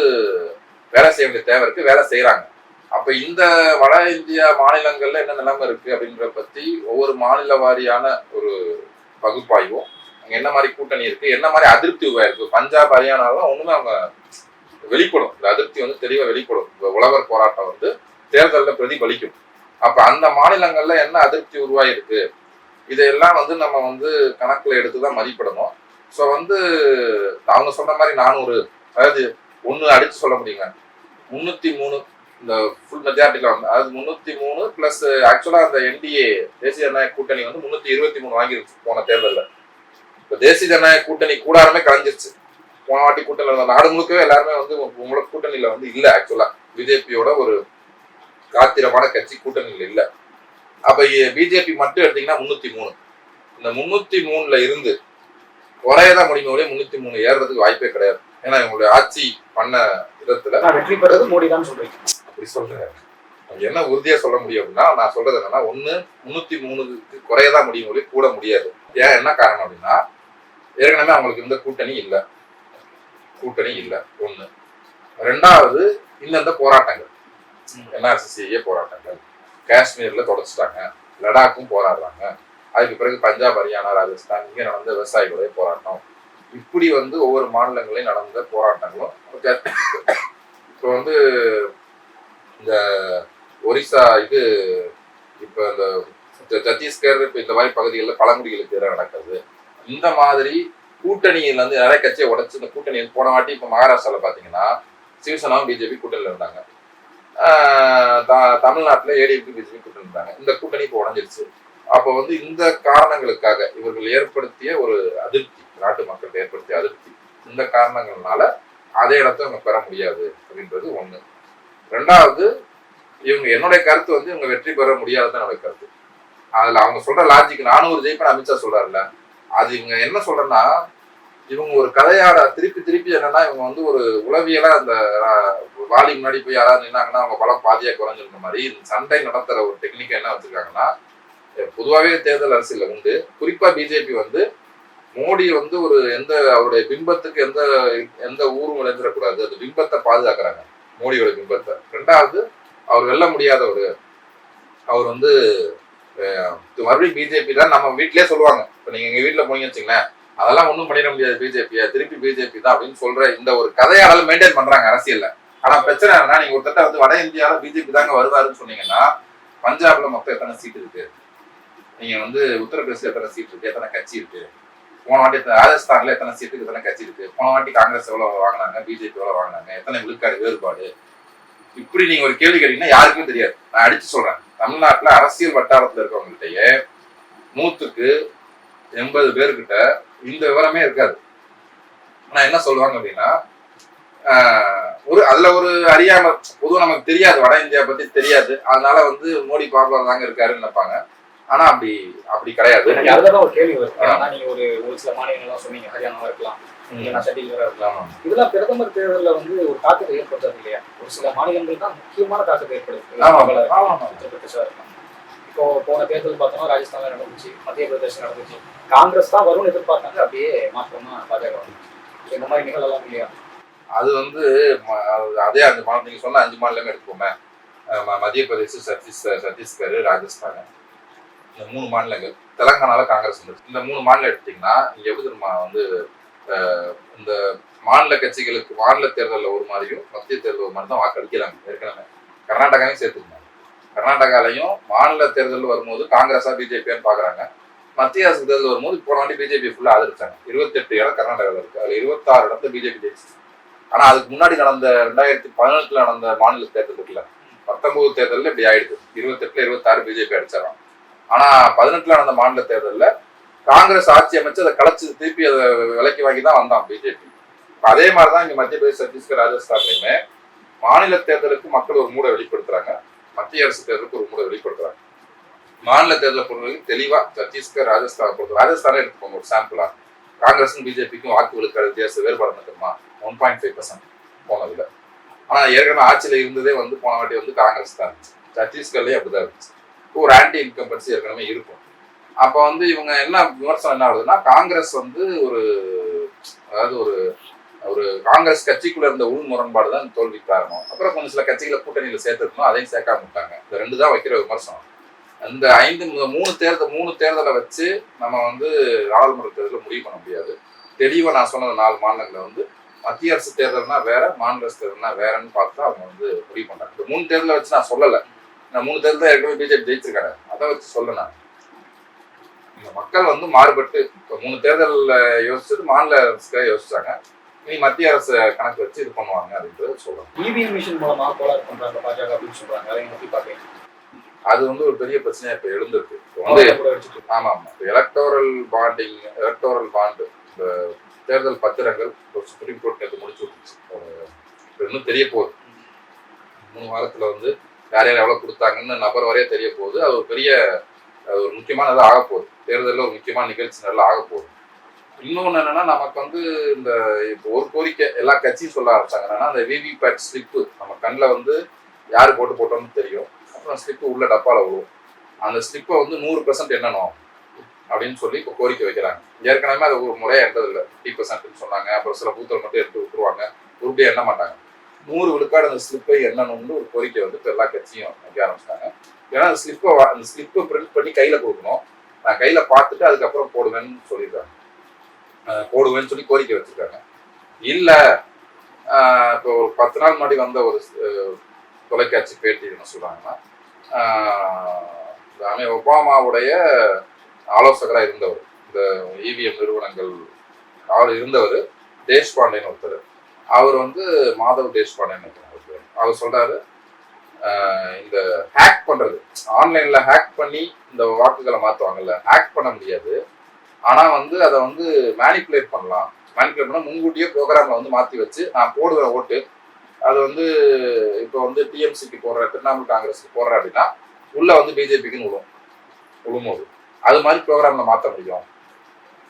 A: வேலை செய்ய வேண்டிய தேவை இருக்கு, வேலை செய்யறாங்க. அப்ப இந்த வட இந்தியா மாநிலங்கள்ல என்ன நிலைமை இருக்கு அப்படின்றத பத்தி ஒவ்வொரு மாநில வாரியான ஒரு பகுப்பாய்வும், அங்க என்ன மாதிரி கூட்டணி இருக்கு, என்ன மாதிரி அதிருப்தி உருவாயிருக்கு. பஞ்சாப் ஹரியானாலாம் ஒண்ணுமே அவங்க வெளிப்படும், இந்த அதிருப்தி வந்து தெளிவா வெளிப்படும். உழவர் போராட்டம் வந்து தேர்தலில் பிரதிபலிக்கும். அப்ப அந்த மாநிலங்கள்ல என்ன அதிருப்தி உருவாயிருக்கு, இதையெல்லாம் வந்து நம்ம வந்து கணக்குல எடுத்துதான் மதிப்பிடணும். ஸோ வந்து அவங்க சொன்ன மாதிரி 400, அதாவது ஒண்ணு அடிச்சு சொல்ல முடியுங்க, 303 இந்த ஃபுல் மெஜாரிட்டியில வந்து, அதாவது 303 பிளஸ் ஆக்சுவலா அந்த என்டிஏ தேசிய ஜனநாயக கூட்டணி வந்து 323 வாங்கிருச்சு போன தேர்தலில். இப்போ தேசிய ஜனநாயக கூட்டணி கூடாரமே கலைஞ்சிருச்சு. போன வாட்டி கூட்டணியில் நாடு முழுக்கவே எல்லாருமே வந்து உங்களோட கூட்டணியில வந்து இல்லை. ஆக்சுவலா பிஜேபியோட ஒரு காத்திரமான கட்சி கூட்டணியில் இல்லை. அப்ப பிஜேபி மட்டும் எடுத்தீங்கன்னா 303. இந்த 303ல இருந்து குறையதான் முடியும், 303 ஏறுறதுக்கு வாய்ப்பே கிடையாது. ஏன்னா இவங்களுடைய ஆட்சி பண்ண விதத்துல
B: வெற்றி பெறது மோடி தான் சொல்றீங்க.
A: அப்படி சொல்றேன். என்ன உறுதியா சொல்ல முடியும் அப்படின்னா, நான் சொல்றது என்னன்னா, 303க்கு குறையதான் முடியும், கூட முடியாது. ஏன் என்ன காரணம் அப்படின்னா, ஏற்கனவே அவங்களுக்கு இருந்த கூட்டணி இல்லை. ஒண்ணு. ரெண்டாவது இந்த போராட்டங்கள், என்ஆர்சிசிஏ போராட்டங்கள், காஷ்மீர்ல தொடச்சிட்டாங்க, லடாக்கும் போராடுறாங்க. அதுக்கு பிறகு பஞ்சாப் ஹரியானா ராஜஸ்தான் இங்க நடந்த விவசாயிகளுடைய போராட்டம், இப்படி வந்து ஒவ்வொரு மாநிலங்களையும் நடந்த போராட்டங்களும். இப்போ வந்து இந்த ஒரிசா இது இப்ப இந்த சத்தீஸ்கர் இப்ப இந்த மாதிரி பகுதிகளில் பழங்குடிகளுக்கு எதிராக நடக்குது. இந்த மாதிரி கூட்டணியில இருந்து நிறைய கட்சியை உடைச்சு இந்த கூட்டணி போன வாட்டி இப்ப மகாராஷ்டிரால பாத்தீங்கன்னா சிவசேனாவும் பிஜேபி கூட்டணியில இருந்தாங்க. தமிழ்நாட்டில் ஏடிஎம்கே பிஜேபி கூட்டணி இருந்தாங்க. இந்த கூட்டணி இப்போ உடஞ்சிருச்சு. அப்போ வந்து இந்த காரணங்களுக்காக இவர்கள் ஏற்படுத்திய ஒரு அதிருப்தி, நாட்டு மக்கள் ஏற்படுத்திய அதிருப்தி, இந்த காரணங்கள்னால அதே இடத்த இவங்க பெற முடியாது அப்படின்றது ஒண்ணு. ரெண்டாவது, இவங்க என்னுடைய கருத்து வந்து இவங்க வெற்றி பெற முடியாதுதான் என்னுடைய கருத்து. அதுல அவங்க சொல்ற லாஜிக் 400 ஜெயிப்பேன் அமித்ஷா சொல்றாருல்ல, அது இவங்க என்ன சொல்றேன்னா, இவங்க ஒரு கதையாட திருப்பி திருப்பி என்னன்னா, இவங்க வந்து ஒரு உளவியலா அந்த வாலி முன்னாடி போய் யாராவது நின்னாங்கன்னா அவங்க பலம் பாதியா குறைஞ்சிருந்த மாதிரி சண்டை நடத்துற ஒரு டெக்னிக்கை என்ன வச்சிருக்காங்கன்னா, பொதுவாகவே தேர்தல் அரசியல் உண்டு. குறிப்பா பிஜேபி வந்து மோடி வந்து ஒரு அவருடைய பிம்பத்துக்கு எந்த எந்த ஊரும் விளைஞ்சிடக்கூடாது, அந்த பிம்பத்தை பாதுகாக்கிறாங்க, மோடியோட பிம்பத்தை. ரெண்டாவது, அவர் வெல்ல முடியாதவர், அவர் வந்து மறுபடியும் பிஜேபி தான் நம்ம வீட்லயே சொல்லுவாங்க. இப்ப நீங்க எங்க வீட்டுல போனீங்கன்னு வச்சுங்களேன், அதெல்லாம் ஒண்ணும் பண்ணிட முடியாது பிஜேபியை, திருப்பி பிஜேபி தான் அப்படின்னு சொல்ற இந்த ஒரு கதையாடல் மெயின்டைன் பண்றாங்க அரசியல்ல. ஆனா பிரச்சனை என்னன்னா, நீங்க ஒரு வந்து வட இந்தியாவில பிஜேபி தாங்க வருவாருன்னு சொன்னீங்கன்னா, பஞ்சாப்ல மொத்தம் எத்தனை சீட் இருக்கு, நீங்க வந்து உத்தரப்பிரதேசல எத்தனை சீட் இருக்கு, எத்தனை கட்சி இருக்கு, போன வாட்டி ராஜஸ்தான்ல எத்தனை சீட்டுக்கு எத்தனை கட்சி இருக்கு, போன வாட்டி காங்கிரஸ் எவ்வளவு வாங்கினாங்க, பிஜேபி எவ்வளவு வாங்கினாங்க, எத்தனை விழுக்காடு வேறுபாடு, இப்படி நீங்க ஒரு கேள்வி கேட்டீங்கன்னா யாருக்குமே தெரியாது. நான் அடிச்சு சொல்றேன், தமிழ்நாட்டுல அரசியல் வட்டாரத்துல இருக்கவங்ககிட்டயே 100க்கு 80 பேர்கிட்ட இந்த விவரமே இருக்காது. ஆனா என்ன சொல்லுவாங்க அப்படின்னா, அதுல ஒரு அறியாம, பொதுவாக நமக்கு தெரியாது, வட இந்தியா பத்தி தெரியாது, அதனால வந்து மோடி பாப்புலர் தாங்க இருக்காருன்னு நினைப்பாங்க. ஆனா அப்படி கிடையாது.
B: அதுதான் ஒரு கேள்வி வரும். நீங்க ஒரு சில மாநிலங்கள்லாம் சொன்னீங்க, ஹரியானாவா இருக்கலாம், சத்தீஸ்கரா இருக்கலாம், இதெல்லாம் பிரதமர் தேர்தலில் வந்து ஒரு தாக்கத்தை ஏற்படுத்துறது இல்லையா? ஒரு சில மாநிலங்கள் தான் முக்கியமான தாக்கத்தை ஏற்படுத்துது. இப்போ போன தேர்தல் பார்த்தோம்னா ராஜஸ்தான்ல நடந்துச்சு, மத்திய பிரதேசம் நடந்துச்சு, காங்கிரஸ் தான் வரும்னு எதிர்பார்த்தாங்க, அப்படியே மாற்றமா பாஜக வந்துச்சு. இந்த மாதிரி நிகழலாம் இல்லையா?
A: அது வந்து அதே அந்த மாநிலம் நீங்க சொன்ன 5 மாநிலமே எடுத்துக்கோமே, மத்திய பிரதேசம், சத்தீஸ்கர், ராஜஸ்தான், இந்த 3 மாநிலங்கள், தெலங்கானால காங்கிரஸ் வந்துச்சு. இந்த 3 மாநிலம் எடுத்தீங்கன்னா இங்க எப்படி தெரியுமா வந்து இந்த மாநில கட்சிகளுக்கு மாநில தேர்தலில் ஒரு மாதிரியும் மத்திய தேர்தல் ஒரு மாதிரி தான் வாக்களிக்கிறாங்க. ஏற்கனவே கர்நாடகாவையும் சேர்த்துக்கணும். கர்நாடகாலையும் மாநில தேர்தல் வரும்போது காங்கிரஸா பிஜேபியான்னு பாக்குறாங்க, மத்திய அரசு தேர்தல் வரும்போது போன வாட்டி பிஜேபி ஃபுல்லா ஆதரிச்சாங்க. 28 இடம் கர்நாடகாவில் இருக்கு, அதுல 26 இடத்துல பிஜேபி ஜெயிச்சு. ஆனா அதுக்கு முன்னாடி நடந்த 2018 நடந்த மாநில தேர்தல் இருக்குல்ல, 19 தேர்தலில் இப்படி ஆயிடுது, 28ல 26 பிஜேபி அடிச்சிடறான். ஆனா 18 நடந்த மாநில தேர்தலில் காங்கிரஸ் ஆட்சி அமைச்சு அதை கலைச்சு திருப்பி அதை விலைக்கு வாங்கி தான் வந்தான் பிஜேபி. அதே மாதிரிதான் இங்க மத்திய பிரதேச, சத்தீஸ்கர், ராஜஸ்தான்லயுமே மாநில தேர்தலுக்கு மக்கள் ஒரு மூட வெளிப்படுத்துறாங்க, மத்திய அரசு தேர்தலுக்கு ஒரு மூட வெளிப்படுத்துறாங்க. மாநில தேர்தலை பொறுத்தவரைக்கும் தெளிவா சத்தீஸ்கர், ராஜஸ்தானே எடுத்துக்கோங்க ஒரு சாம்பிளா, காங்கிரஸும் பிஜேபிக்கும் வாக்கு விழுக்காடு வித்தியாச வேறுபாடு தெரியுமா? 1.5% போனதுல. ஆனா ஏற்கனவே ஆட்சியில இருந்ததே வந்து போன வாட்டி வந்து காங்கிரஸ் தான் இருந்துச்சு, சத்தீஸ்கர்லயே அப்படிதான் இருந்துச்சு. ஒரு ஆன்டி இன்கம்பன்சி ஏற்கனவே இருக்கும். அப்ப வந்து இவங்க என்ன விமர்சனம் என்ன ஆகுதுன்னா, காங்கிரஸ் வந்து ஒரு காங்கிரஸ் கட்சிக்குள்ள இருந்த உள் முரண்பாடு தான் தோல்விக்கு காரணம். அப்புறம் கொஞ்சம் சில கட்சிகளை கூட்டணியில சேர்த்துருக்கணும், அதையும் சேர்க்காம விட்டாங்க. இந்த 2 தான் வைக்கிற விமர்சனம். இந்த 3 தேர்தலை வச்சு நம்ம வந்து நாடாளுமன்ற தேர்தலை முடிவு பண்ண முடியாது. தெளிவா நான் சொன்ன 4 மாநிலங்களை வந்து மத்திய அரசு தேர்தல்னா வேற, மாநில அரசு தேர்தல்னா வேறன்னு பார்த்து அவங்க வந்து முடிவு பண்றாங்க. இந்த 3 தேர்தலை வச்சு நான் சொல்லலை, நான் 3 தேர்தல் ஏற்கனவே பிஜேபி ஜெயிச்சிருக்காங்க, அதை வச்சு சொல்ல. நான் இந்த மக்கள் வந்து மாறுபட்டு 3 தேர்தலில் யோசிச்சது மாநில அரசுக்காக யோசிச்சாங்க, இனி மத்திய அரசு கணக்கு வச்சு இது பண்ணுவாங்க அப்படின்றது சொல்றாங்க.
B: இவிஎம் மிஷின் மூலமா கோளாறு பண்றாங்க பாஜக அப்படின்னு சொல்றாங்க, அதை பத்தி பாத்தீங்க?
A: அது வந்து ஒரு பெரிய பிரச்சனையா இப்ப எழுந்திருக்கு. ஆமா, எலக்டோரல் பாண்டு, இந்த தேர்தல் பத்திரங்கள் சுப்ரீம் கோர்ட் நேற்று முடிச்சு விட்டுச்சு. இன்னும் தெரிய போகுது, 3 வாரத்துல வந்து யார் யார் எவ்வளவு கொடுத்தாங்கன்னு நபர் வரைய தெரிய போகுது. அது ஒரு பெரிய ஒரு முக்கியமானது ஆக போகுது, தேர்தலில் ஒரு முக்கியமான நிகழ்ச்சி நல்லா ஆக போகுது. இன்னொன்று என்னன்னா, நமக்கு வந்து இந்த இப்போ ஒரு கோரிக்கை எல்லா கட்சியும் சொல்ல ஆரம்பிச்சாங்க என்னன்னா, அந்த விவிபேட் ஸ்லிப்பு நம்ம கண்ணில் வந்து யாரு போட்டோம்னு தெரியும், அப்புறம் ஸ்லிப்பு உள்ள டப்பால விழுவும், அந்த ஸ்லிப்பை வந்து 100% எண்ணணும் அப்படின்னு சொல்லி இப்போ கோரிக்கை வைக்கிறாங்க. ஏற்கனவே அது ஒரு முறையா எண்டதில்லை, 50% சொன்னாங்க, அப்புறம் சில பூத்தல் மட்டும் எடுத்து விட்டுருவாங்க, உருப்படியா எண்ண மாட்டாங்க. 100 விழுக்காடு அந்த ஸ்லிப்பை எண்ணணும்னு ஒரு கோரிக்கை வந்து இப்போ எல்லா கட்சியும் வைக்க ஆரம்பிச்சிட்டாங்க. ஏன்னா அந்த ஸ்லிப்பை பிரிண்ட் பண்ணி கையில கொடுக்கணும், நான் கையில பார்த்துட்டு அதுக்கப்புறம் போடுவேன்னு சொல்லியிருக்காங்க, போடுவேன்னு சொல்லி கோரிக்கை வச்சிருக்காங்க. இல்ல இப்போ ஒரு 10 நாள் முன்னாடி வந்த ஒரு தொலைக்காட்சி பேட்டி என்ன சொல்றாங்கன்னா, ஒபாமாவுடைய ஆலோசகராக இருந்தவர், இந்த இவிஎம் நிறுவனங்கள் இருந்தவர் தேஷ்பாண்டேன்னு ஒருத்தர், அவர் வந்து மாதவ் தேஷ்பாண்டேன்னு அவர் சொல்றாரு, இந்த ஹேக் பண்றது, ஆன்லைன்ல ஹேக் பண்ணி இந்த வாக்குகளை மாத்துவாங்கல்ல, ஹேக் பண்ண முடியாது. ஆனா வந்து அதை வந்து மேனிப்புலேட் பண்ணலாம். மேனிப்புலேட் பண்ணா முன்கூட்டியே ப்ரோக்ராம்ல வந்து மாத்தி வச்சு நான் போடுவேன் ஓட்டு, அது வந்து இப்போ வந்து டிஎம்சிக்கு போடுற, திரிணாமுல் காங்கிரஸுக்கு போடுற அப்படின்னா உள்ள வந்து பிஜேபிக்குன்னு விழும்போது அது மாதிரி ப்ரோக்ராம்ல மாற்ற முடியும்.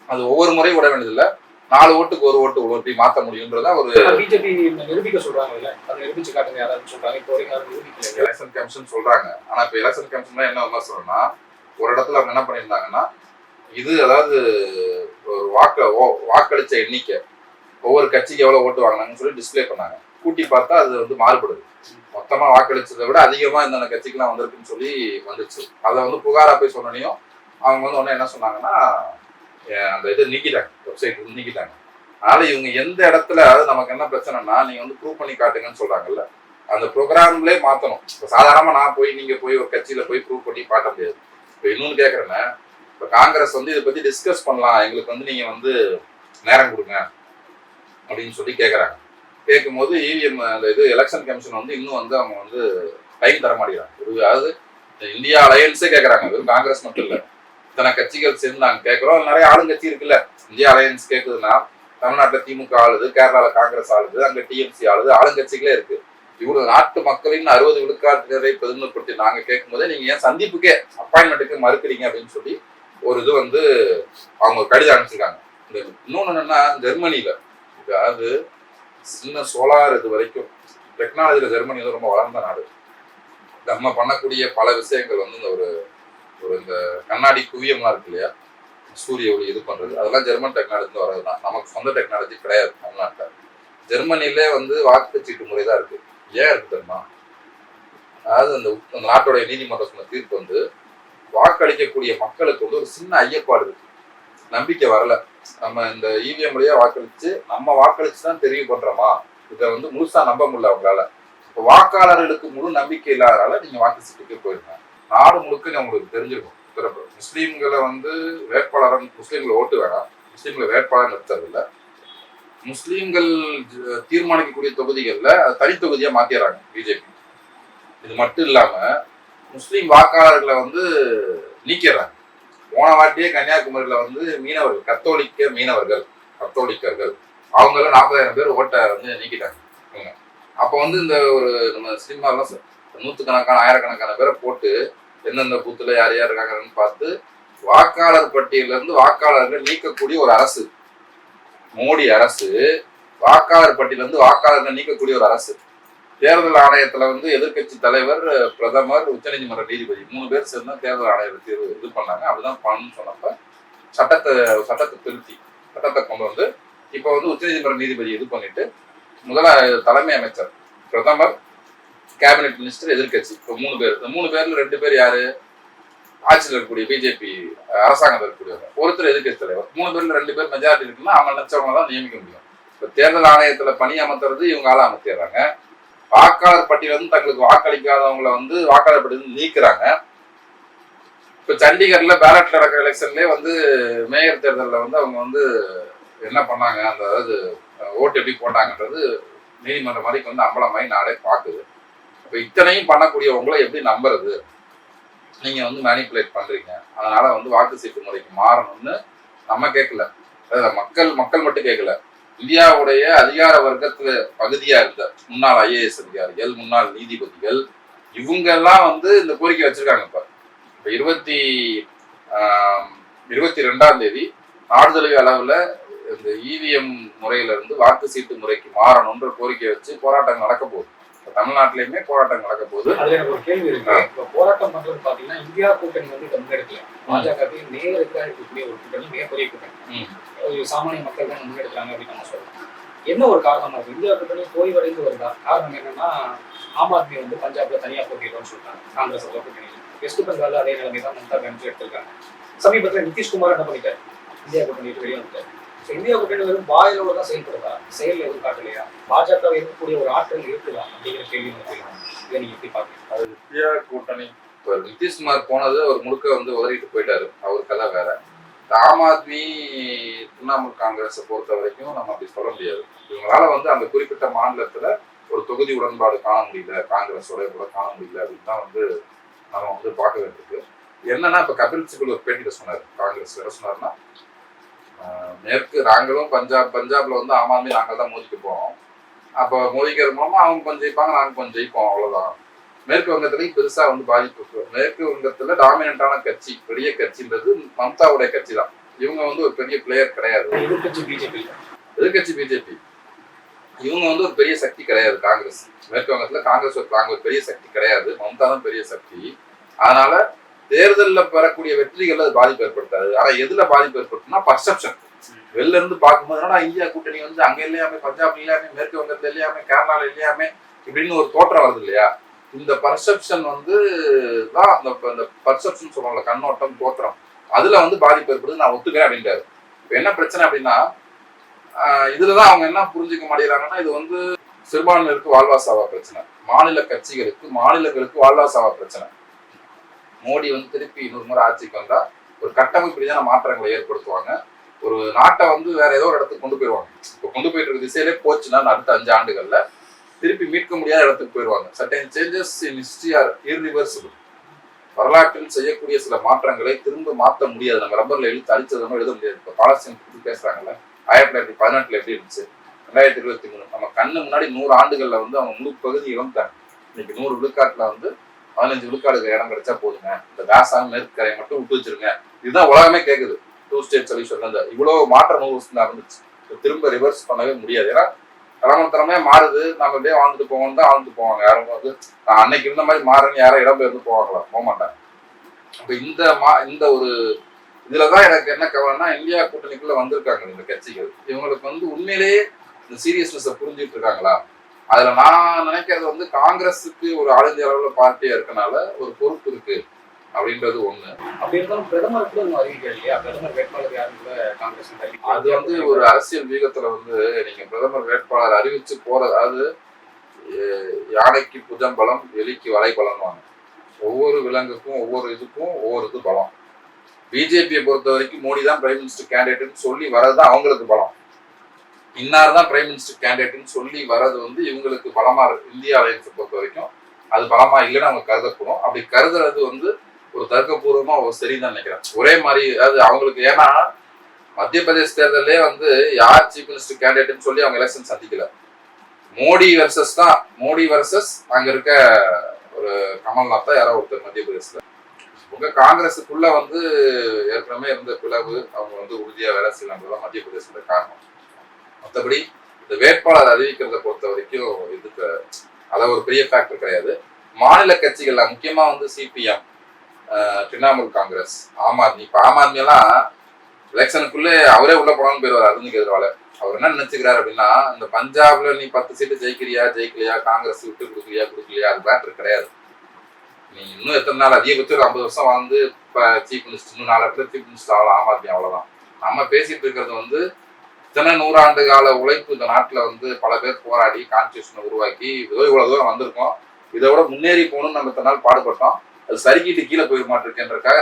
A: அது ஒவ்வொரு முறையும் விட வேண்டியதில்லை, 4 ஓட்டுக்கு 1 ஓட்டு இப்படி மாற்ற முடியும்ன்றதா ஒரு
B: பிஜேபி நிரூபிக்க சொல்றாங்க. அதை நிரூபிச்சு காட்டுங்க யாராவது சொல்றாங்க. இப்போ வரைக்கும் யாரும் நிரூபிக்கல.
A: எலெக்ஷன் கமிஷன் சொல்றாங்க. ஆனா இப்போ எலெக்ஷன் கமிஷன் என்ன விமர்சனம்னா, ஒரு இடத்துல அவங்க என்ன பண்ணியிருந்தாங்கன்னா, இது அதாவது ஒரு வாக்களிச்ச எண்ணிக்கை ஒவ்வொரு கட்சிக்கு எவ்வளவு ஓட்டு வாங்கினாங்கன்னு சொல்லி டிஸ்பிளே பண்ணாங்க. கூட்டி பார்த்தா அது வந்து மாறுபடுது. மொத்தமா வாக்களிச்சதை விட அதிகமா இந்த கட்சிக்கெல்லாம் வந்திருக்குன்னு சொல்லி வந்துச்சு. அதை வந்து புகாரா போய் சொன்னனையும் அவங்க வந்து உடனே என்ன சொன்னாங்கன்னா, அந்த இதை நீக்கிட்டாங்க, வெப்சைட் வந்து நீக்கிட்டாங்க. அதனால இவங்க எந்த இடத்துல, அதாவது நமக்கு என்ன பிரச்சனைனா, நீங்க வந்து ப்ரூவ் பண்ணி காட்டுங்கன்னு சொல்றாங்கல்ல, அந்த ப்ரோக்ராம்லேயே மாற்றணும். இப்போ சாதாரணமா நான் போய் நீங்க போய் ஒரு கட்சியில போய் ப்ரூவ் பண்ணி காட்ட முடியாது. இப்போ இன்னொன்று கேட்குறேன்னா, இப்போ காங்கிரஸ் வந்து இதை பத்தி டிஸ்கஸ் பண்ணலாம், எங்களுக்கு வந்து நீங்க வந்து நேரம் கொடுங்க அப்படின்னு சொல்லி கேட்குறாங்க. கேட்கும்போது இவிஎம் அந்த இது எலெக்ஷன் கமிஷன் வந்து இன்னும் வந்து அவங்க வந்து டைம் தர மாட்டேங்கிறாங்க. அதாவது இந்தியா அலையன்ஸே கேட்குறாங்க, வெறும் காங்கிரஸ் மட்டும் இல்லை, இத்தனை கட்சிகள் சேர்ந்து நாங்கள் கேட்குறோம். நிறைய ஆளுங்கட்சி இருக்குல்ல, இந்தியா அலையன்ஸ் கேட்குதுன்னா தமிழ்நாட்டில் திமுக ஆளுது, கேரளாவில் காங்கிரஸ் ஆளுது, அங்கே டிஎம்சி ஆளுது, ஆளுங்கட்சிகளே இருக்கு. இவ்வளவு நாட்டு மக்களின் 60 விழுக்காட்டினரை பிரதிநிதிப்படுத்தி நாங்க கேட்கும் போதே நீங்க ஏன் சந்திப்புக்கே அப்பாயின்மெண்ட்டுக்கு மறுக்கிறீங்க அப்படின்னு சொல்லி ஒரு இது வந்து அவங்க கடிதம் அனுப்பிச்சிருக்காங்க. இந்த இன்னொன்னு என்னன்னா, ஜெர்மனியில அதாவது சின்ன சோலார் இது வரைக்கும் டெக்னாலஜியில ஜெர்மனி வந்து ரொம்ப வளர்ந்த நாடு. நம்ம பண்ணக்கூடிய பல விஷயங்கள் வந்து இந்த ஒரு இந்த கண்ணாடி குவியம்லாம் இருக்கு இல்லையா, சூரிய ஒளி இது பண்றது, அதெல்லாம் ஜெர்மன் டெக்னாலஜி வர்றதுதான். நமக்கு சொந்த டெக்னாலஜி கிடையாது தமிழ்நாட்டில். ஜெர்மனிலே வந்து வாக்குச்சீட்டு முறை தான் இருக்கு. ஏன் இருக்கு தெரியுமா? அதாவது அந்த நாட்டுடைய நீதிமன்றம் சொன்ன தீர்ப்பு வந்து வாக்களிக்கக்கூடிய மக்களுக்கு வந்து ஒரு சின்ன ஐயப்பாடு இருக்கு, நம்பிக்கை வரல. நம்ம இந்த இவிஎம் வழியா வாக்களிச்சு நம்ம வாக்களிச்சு தான் தெரிவு பண்றோமா, இதை வந்து முழுசா நம்ப முடியல அவங்களால. இப்போ வாக்காளர்களுக்கு முழு நம்பிக்கை இல்லாதனால நீங்க வாக்கு சீட்டுக்கு போயிருங்க. நாடு முழுக்க உங்களுக்கு தெரிஞ்சிருக்கும். முஸ்லீம்களை வந்து வேட்பாளர், முஸ்லீம்களை ஓட்டு வேணாம், முஸ்லீம்களை வேட்பாளர் நிறுத்துறது இல்லை, முஸ்லீம்கள் தீர்மானிக்கக்கூடிய தொகுதிகளில் தனி தொகுதியா மாத்திடுறாங்க பிஜேபி. இது மட்டும் இல்லாம முஸ்லீம் வாக்காளர்களை வந்து நீக்கிறாங்க. போன வாட்டியே கன்னியாகுமரியில வந்து மீனவர்கள், கத்தோலிக்கர்கள் அவங்கள 40,000 பேர் ஓட்டை வந்து நீக்கிட்டாங்க. அப்போ வந்து இந்த ஒரு நம்ம சினிமாலாம் நூற்றுக்கணக்கான ஆயிரக்கணக்கான பேரை போட்டு எந்தெந்த பூத்துல யார் யார் இருக்காங்கன்னு பார்த்து வாக்காளர் பட்டியலிருந்து வாக்காளர்கள் நீக்கக்கூடிய ஒரு அரசு மோடி அரசு. வாக்காளர் பட்டியலிருந்து வாக்காளர்கள் நீக்கக்கூடிய ஒரு அரசு. தேர்தல் ஆணையத்துல வந்து எதிர்கட்சி தலைவர், பிரதமர், உச்சநீதிமன்ற நீதிபதி 3 பேர் சேர்ந்து தேர்தல் ஆணையத்தை இது பண்ணாங்க. அப்படிதான் பண்ணணும்னு சொன்னப்ப சட்டத்தை திருத்தி சட்டத்தை கொண்டு வந்து இப்போ வந்து உச்சநீதிமன்ற நீதிபதி இது பண்ணிட்டு தலைமை அமைச்சர், பிரதமர், கேபினெட் மினிஸ்டர், எதிர்கட்சி, இப்போ 3 பேர். இந்த 3 பேர்ல 2 பேர் யாரு? ஆட்சியில் இருக்கக்கூடிய பிஜேபி அரசாங்கத்தில் இருக்கக்கூடியவங்க, ஒருத்தர் எதிர்கட்சி தலைவர். 3 பேர்ல 2 பேர் மெஜாரிட்டி இருக்குன்னா அவங்க நினைச்சவங்க தான் நியமிக்க முடியும். இப்போ தேர்தல் ஆணையத்துல பணி அமர்த்துறது இவங்க அமைத்திடுறாங்க. வாக்காளர் பட்டியல வந்து தங்களுக்கு வாக்களிக்காதவங்களை வந்து வாக்காளர் பட்டியல் நீக்கிறாங்க. இப்போ சண்டிகர்ல பேலட் நடக்கிற எலெக்ஷன்லேயே வந்து மேயர் தேர்தலில் வந்து அவங்க வந்து என்ன பண்ணாங்க, அந்த அதாவது ஓட்டு எப்படி போட்டாங்கன்றது நீதிமன்றம் வரைக்கும் வந்து அம்பலமாயி நாடே பார்க்குது. இப்போ இத்தனையும் பண்ணக்கூடியவங்களை எப்படி நம்புறது? நீங்க வந்து மேனிப்புலேட் பண்றீங்க. அதனால வந்து வாக்கு சீட்டு முறைக்கு மாறணும்னு நம்ம கேட்கல, மக்கள் மட்டும் கேட்கல. இந்தியாவுடைய அதிகார வர்க்கத்துல பகுதியா இருந்த முன்னாள் ஐஏஎஸ் அதிகாரிகள், முன்னாள் நீதிபதிகள், இவங்க எல்லாம் வந்து இந்த கோரிக்கை வச்சிருக்காங்க. இப்ப 22ஆம் தேதி நாடுதழுவிய அளவுல இந்த இவிஎம் முறையில இருந்து வாக்கு சீட்டு முறைக்கு மாறணும்ன்ற கோரிக்கை வச்சு போராட்டம் நடக்க போகுது. தமிழ்நாட்டிலயுமே போராட்டம் நடக்க போகுது.
B: அதுல எனக்கு ஒரு கேள்வி இருக்கு. இப்ப போராட்டம் பண்றது பாத்தீங்கன்னா இந்தியா கூட்டணி வந்து முன்னெடுக்கல. பாஜக நேர் எதிராக இருக்கக்கூடிய ஒரு கூட்டணி, மிகப்பெரிய கூட்டணி, சாமானிய மக்கள் தான் முன்னெடுக்கிறாங்க அப்படின்னு நம்ம சொல்றோம். என்ன ஒரு காரணமா இருக்கு? இந்தியா கூட்டணி ஓய்வடைந்து வருதா? காரணம் என்னன்னா, ஆம் ஆத்மி வந்து பஞ்சாப்ல தனியா போட்டிடுறோம்னு சொல்றாங்க. காங்கிரஸ் கூட்டணி வெஸ்ட் பெங்கால் அதே நிலைமை தான் மம்தா பானர்ஜி எடுத்திருக்காங்க. சமீபத்துல நிதிஷ்குமார் என்ன பண்ணிட்டாரு? இந்தியா கூட்டணி வெளியே வந்துட்டாரு. இந்தியா கூட்டணி வெறும் வாயிலோட தான் செயல்படுதா, செயல் எதுவும் காட்டலையா? பாஜக இருக்கக்கூடிய ஒரு ஆற்றல் இருக்குதா அப்படிங்கிற கேள்வி இதை நீங்க எப்படி பாக்குறீங்க?
A: அது இந்தியா கூட்டணி நிதிஷ்குமார் போனது அவர் முழுக்க வந்து உதறிட்டு போயிட்டாரு, அவர் கதை வேற. ஆம் ஆத்மி, திரிணாமுல் காங்கிரஸை பொறுத்த வரைக்கும் நம்ம அப்படி சொல்ல முடியாது. இவங்களால வந்து அந்த குறிப்பிட்ட மாநிலத்துல ஒரு தொகுதி உடன்பாடு காண முடியல, காங்கிரஸோட கூட காண முடியல அப்படின்னு தான் வந்து நம்ம வந்து பார்க்க வேண்டியிருக்கு. என்னன்னா இப்ப கபில் சிபல் ஒரு பேட்டியில சொன்னாரு, காங்கிரஸ் என்ன சொன்னாருன்னா, மேற்கு நாங்களும் பஞ்சாப்ல வந்து ஆம் ஆத்மி நாங்கள் தான் மோதிக்க போறோம். அப்போ மோதிக்கிறது மூலமா அவங்க கொஞ்சம் ஜெயிப்பாங்க, நாங்கள் கொஞ்சம் ஜெயிப்போம், அவ்வளவுதான். மேற்கு வங்கத்திலையும் பெருசா வந்து பாதிப்பு. மேற்கு வங்கத்துல டாமினண்டான கட்சி, பெரிய கட்சின்றது மம்தாவுடைய கட்சி தான். இவங்க வந்து ஒரு பெரிய பிளேயர் கிடையாது. எதிர்கட்சி பிஜேபி இவங்க வந்து ஒரு பெரிய சக்தி கிடையாது. காங்கிரஸ் மேற்கு வங்கத்துல காங்கிரஸ் ஒரு பெரிய சக்தி கிடையாது. மம்தா தான் பெரிய சக்தி. அதனால தேர்தலில் பெறக்கூடிய வெற்றிகள் அது பாதிப்பு ஏற்படுத்தாது. ஆனா எதுல பாதிப்பு ஏற்படுத்தும்னா பர்செப்ஷன். வெளில இருந்து பார்க்கும்போது இந்தியா கூட்டணி வந்து அங்க இல்லையாமே, பஞ்சாப் இல்லையாமே, மேற்கு வங்கத்துல இல்லையாமே, கேரளால இல்லையாமே இப்படின்னு ஒரு தோற்றம் வருது இல்லையா? இந்த பர்செப்ஷன் வந்து தான் அந்த பர்செப்ஷன் சொல்லுவாங்கல்ல, கண்ணோட்டம், தோற்றம், அதுல வந்து பாதிப்பு ஏற்படுது. நான் ஒத்துக்கிறேன் அப்படின்றாரு. இப்ப என்ன பிரச்சனை அப்படின்னா, இதுலதான் அவங்க என்ன புரிஞ்சுக்க மாட்டேங்கிறாங்கன்னா, இது வந்து சிறுபான்மையினருக்கு வாழ்வாசாவா பிரச்சனை, மாநில கட்சிகளுக்கு மாநிலங்களுக்கு வாழ்வாசாவா பிரச்சனை. மோடி வந்து திருப்பி இன்னொரு முறை ஆட்சிக்கு வந்தா ஒரு கட்டமைப்பு ரீதியான மாற்றங்களை ஏற்படுத்துவாங்க. ஒரு நாட்டை வந்து வேற ஏதோ ஒரு இடத்துக்கு கொண்டு போயிடுவாங்க. இப்போ கொண்டு போயிட்டு இருக்க திசையிலே போச்சுன்னா அடுத்த 5 ஆண்டுகள்ல திருப்பி மீட்க முடியாத இடத்துக்கு போயிடுவாங்க. Certain changes in history are irreversible. வரலாற்றில் செய்யக்கூடிய சில மாற்றங்களை திரும்ப மாற்ற முடியாது. நம்ம ரப்பர்ல அழிச்சதுன்னு எழுத முடியாது. இப்போ பாலஸ்தீன் பற்றி பேசுறாங்கல்ல, 1918 எப்படி இருந்துச்சு, 2023 நம்ம கண்ணு முன்னாடி 100 ஆண்டுகள்ல வந்து அவங்க முழு பகுதி இழந்தாங்க. இன்னைக்கு 100 விழுக்காட்டுல வந்து 15 விழுக்காடுக்கு இடம் கிடைச்சா போதுங்க, இந்த காசாவும் மேற்கு கரையை மட்டும் விட்டு வச்சிருங்க. இதுதான் உலகமே கேட்குது. 2 ஸ்டேட் சொல்யூஷன் தான். இவ்வளவு மாற்றம் 100 வருஷம் நடந்துச்சு. திரும்ப ரிவர்ஸ் பண்ணவே முடியாது. ஏன்னா தலைமுறை மாறுது. நம்ம அப்படியே வாழ்ந்துட்டு போவோம் தான் வாழ்ந்துட்டு போவாங்க. யாரும் வந்து அன்னைக்கு இருந்த மாதிரி மாறுன்னு யாரும் இடம்பெயர்ந்து போவாங்களா? போக மாட்டாங்க. அப்ப இந்த ஒரு இதுலதான் எனக்கு என்ன கவலைன்னா, இந்தியா கூட்டணிக்குள்ள வந்திருக்காங்க இந்த கட்சிகள். இவங்களுக்கு வந்து உண்மையிலேயே இந்த சீரியஸ்னஸை புரிஞ்சுட்டு இருக்காங்களா? அதுல நான் நினைக்கிறது வந்து காங்கிரஸுக்கு ஒரு ஆல் இந்தியா அளவுல பார்ட்டியா இருக்கனால ஒரு பொறுப்பு இருக்கு அப்படின்றது ஒண்ணு.
B: அப்படி இருந்தாலும் பிரதமர் கூட ஒன்றும் அறிவிக்க இல்லையா? பிரதமர் வேட்பாளர் யாரும் கூட காங்கிரஸ்
A: அது வந்து ஒரு அரசியல் வீகத்துல வந்து நீங்க பிரதமர் வேட்பாளர் அறிவிச்சு போறது, அதாவது யானைக்கு புஜம்பலம், எலிக்கு வலைபலம் வாங்க. ஒவ்வொரு விலங்குக்கும் ஒவ்வொரு இதுக்கும் ஒவ்வொரு இது பலம். பிஜேபியை பொறுத்த வரைக்கும் மோடி தான் பிரைம் மினிஸ்டர் கேண்டிடேட்னு சொல்லி வர்றதுதான் அவங்களுக்கு பலம். இன்னார் தான் பிரைம் மினிஸ்டர் கேண்டிடேட்னு சொல்லி வர்றது வந்து இவங்களுக்கு பலமா இருக்கு. இந்தியா அலையன்ஸை பொறுத்த வரைக்கும் அது பலமா இல்லைன்னு அவங்க கருதப்படும். அப்படி கருதுறது வந்து ஒரு தர்க்கபூர்வமா ஒரு சரிதான் நினைக்கிறேன். ஒரே மாதிரி அது அவங்களுக்கு. ஏன்னா மத்திய பிரதேச தேர்தலே வந்து யார் சீஃப் மினிஸ்டர் கேண்டிடேட்னு சொல்லி அவங்க எலெக்ஷன் சந்திக்கல. மோடி வர்சஸ் அங்க இருக்க ஒரு கமல்நாத் தான் யாரோ ஒருத்தர் மத்திய பிரதேசத்துல. உங்க காங்கிரஸுக்குள்ள வந்து ஏற்கனவே இருந்த பிளவு, அவங்க வந்து உறுதியா வேலை செய்யலாம்ன்றதான் மத்திய பிரதேசத்துல காரணம். மற்றபடி இந்த வேட்பாளர் அறிவிக்கிறத பொறுத்த வரைக்கும் இதுக்கு அதான் ஒரு பெரிய ஃபேக்டர் கிடையாது. மாநில கட்சிகள்ல முக்கியமா வந்து சிபிஎம், திரிணாமுல் காங்கிரஸ், ஆம் ஆத்மி. இப்ப ஆம் ஆத்மி எல்லாம் எலெக்ஷனுக்குள்ளே அவரே உள்ள போனாலும் போயிடுவார் அரவிந்த் கெஜ்ரிவால். அவர் என்ன நினைச்சுக்கிறாரு அப்படின்னா, இந்த பஞ்சாப்ல நீ 10 சீட்டு ஜெயிக்கலையா, காங்கிரஸ் விட்டு கொடுக்கலையா, அது மேட்டர் கிடையாது. நீ இன்னும் எத்தனை நாள், அதிகபட்சம் 50 வருஷம் வந்து இப்ப சீஃப் மினிஸ்டர், இன்னும் 4 இடத்துல சீஃப் மினிஸ்டர் ஆகலாம் ஆம் ஆத்மி, அவ்வளவுதான். நம்ம பேசிட்டு இருக்கிறது வந்து இத்தனை 100 ஆண்டு கால உழைப்பு. இந்த நாட்டுல வந்து பல பேர் போராடி கான்ஸ்டியூஷனை உருவாக்கி இவ்வளவு தூரம் வந்திருக்கோம். இதை விட முன்னேறி போகணும்னு நம்ம இத்தனை நாள் பாடுபட்டோம். அது சரிக்கிட்டு கீழே போயிட மாட்டிருக்கேன்றதுக்காக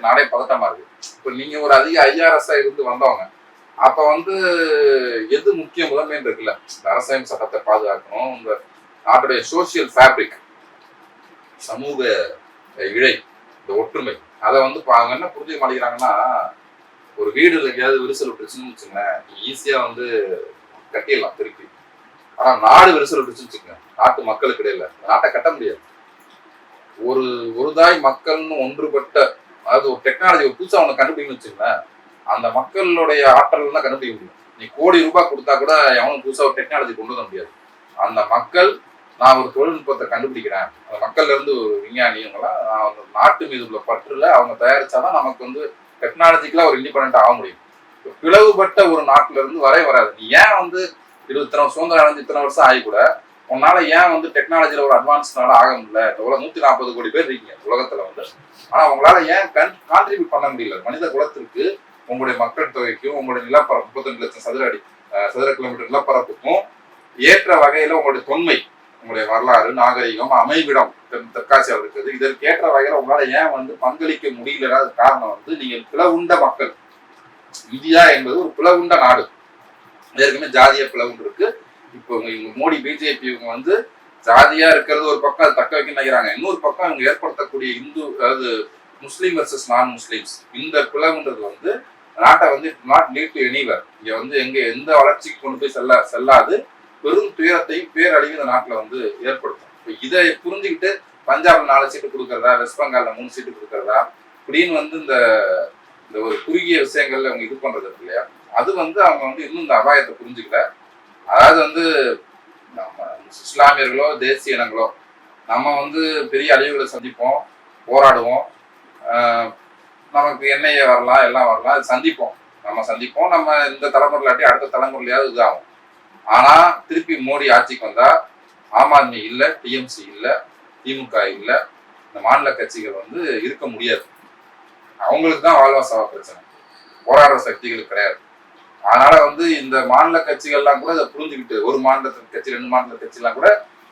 A: நாடே பதட்டமா இருக்கு. இப்ப நீங்க ஒரு அதிக ஐஆர்எஸ்ஆ இருந்து வந்தவங்க, அப்ப வந்து எது முக்கிய முதன்மைன்னு இருக்குல்ல, இந்த அரசியல் சட்டத்தை பாதுகாக்கணும், இந்த நாட்டுடைய சோசியல் ஃபேப்ரிக், சமூக இழை, இந்த ஒற்றுமை, அதை வந்து அவங்க என்ன புரிஞ்சுக்க மாட்டேங்கிறாங்கன்னா, ஒரு வீடு எங்கேயாவது விரிசல் விட்டுருச்சுன்னு வச்சுங்களேன், ஈஸியா வந்து கட்டிடலாம் திருப்பி. ஆனா நாடு விரிசல் விட்டுருச்சுன்னு வச்சுக்கோங்க, நாட்டு மக்களுக்கு இடையில நாட்டை கட்ட முடியாது. ஒரு தாய் மக்கள்னு ஒன்றுபட்ட, அதாவது ஒரு டெக்னாலஜி ஒரு புதுசா அவனை கண்டுபிடிக்கணும்னு வச்சுங்களேன், அந்த மக்களுடைய ஆற்றல் தான் கண்டுபிடிக்க முடியும். நீ கோடி ரூபாய் கொடுத்தா கூட எவனும் புதுசா ஒரு டெக்னாலஜி கொண்டு வர முடியாது. அந்த மக்கள், நான் ஒரு தொழில்நுட்பத்தை கண்டுபிடிக்கிறேன், அந்த மக்கள்ல இருந்து ஒரு விஞ்ஞானி, இவங்களாம் அந்த நாட்டு மீது உள்ள பற்றுல அவங்க தயாரிச்சாதான் நமக்கு வந்து டெக்னாலஜிக்கலா ஒரு இண்டிபெண்டா ஆக முடியும். பிளவுபட்ட ஒரு நாட்டுல இருந்து வராது. நீ ஏன் வந்து 20 சுதந்திரம் அடைஞ்சு இத்தனை வருஷம் ஆகி கூட உன்னால ஏன் வந்து டெக்னாலஜில ஒரு அட்வான்ஸ்னால ஆக முடியல? எவ்வளவு 140 கோடி பேர் இருக்கீங்க உலகத்துல வந்து, ஆனா உங்களால ஏன் கான்ட்ரிபியூட் பண்ண முடியல மனித குலத்திற்கு? உங்களுடைய மக்கள் தொகைக்கும் உங்களுடைய நிலப்பரப்பு 32 லட்சம் சதுர கிலோமீட்டர் நிலப்பரப்புக்கும் ஏற்ற வகையில உங்களுடைய தொன்மை, உங்களுடைய வரலாறு, நாகரிகம், அமைவிடம் தெற்காசியா இருக்குது, இதற்கு ஏற்ற வகையில உங்களால ஏன் வந்து பங்களிக்க முடியலன்னா காரணம் வந்து நீங்க பிளவுண்ட மக்கள். இந்தியா என்பது ஒரு பிளவுண்ட நாடு. ஏற்கனவே ஜாதிய பிளவுண்டு இருக்கு, இப்போ இவங்க மோடி பிஜேபி இவங்க வந்து ஜாதியா இருக்கிறது ஒரு பக்கம் அது தக்க வைக்க நினைக்கிறாங்க, இன்னொரு பக்கம் இவங்க ஏற்படுத்தக்கூடிய இந்து அதாவது முஸ்லீம் வர்சஸ் நான் முஸ்லீம்ஸ் இந்த பிளவுன்றது வந்து நாட்டை வந்து நாட் லீட் டு எனிவர், இங்க வந்து எந்த வளர்ச்சிக்கு கொண்டு போய் செல்லாது, பெரும் துயரத்தையும் பேரழிவு இந்த நாட்டில் வந்து ஏற்படுத்தும். இப்போ இதை புரிஞ்சுக்கிட்டு பஞ்சாப்ல 4 சீட்டு கொடுக்கறதா, வெஸ்ட் பெங்கால்ல 3 சீட்டு கொடுக்கறதா இப்படின்னு வந்து இந்த ஒரு குறுகிய விஷயங்கள்ல அவங்க இது பண்றது இருக்கு இல்லையா, அது வந்து அவங்க வந்து இன்னும் இந்த அபாயத்தை புரிஞ்சுக்கல. அதாவது வந்து நம்ம இஸ்லாமியர்களோ தேசிய இனங்களோ நம்ம வந்து பெரிய அழிவுகளை சந்திப்போம், போராடுவோம், நமக்கு எண்ணெயை வரலாம் எல்லாம் வரலாம், அது சந்திப்போம், நம்ம இந்த தலைமுறையிலாட்டி அடுத்த தலைமுறையிலாவது இதாகும். ஆனா திருப்பி மோடி ஆட்சிக்கு வந்தா ஆம் ஆத்மி இல்லை, டிஎம்சி இல்லை, திமுக இல்லை, இந்த மாநில கட்சிகள் வந்து இருக்க முடியாது. அவங்களுக்கு தான் வாழ்வாசாவ பிரச்சனை, போராடுற சக்திகளுக்கு கிடையாது. அதனால வந்து இந்த மாநில கட்சிகள்லாம் கூட இதை புரிஞ்சுக்கிட்டு, ஒரு மாநில கட்சி 2 மாநில கட்சிலாம் கூட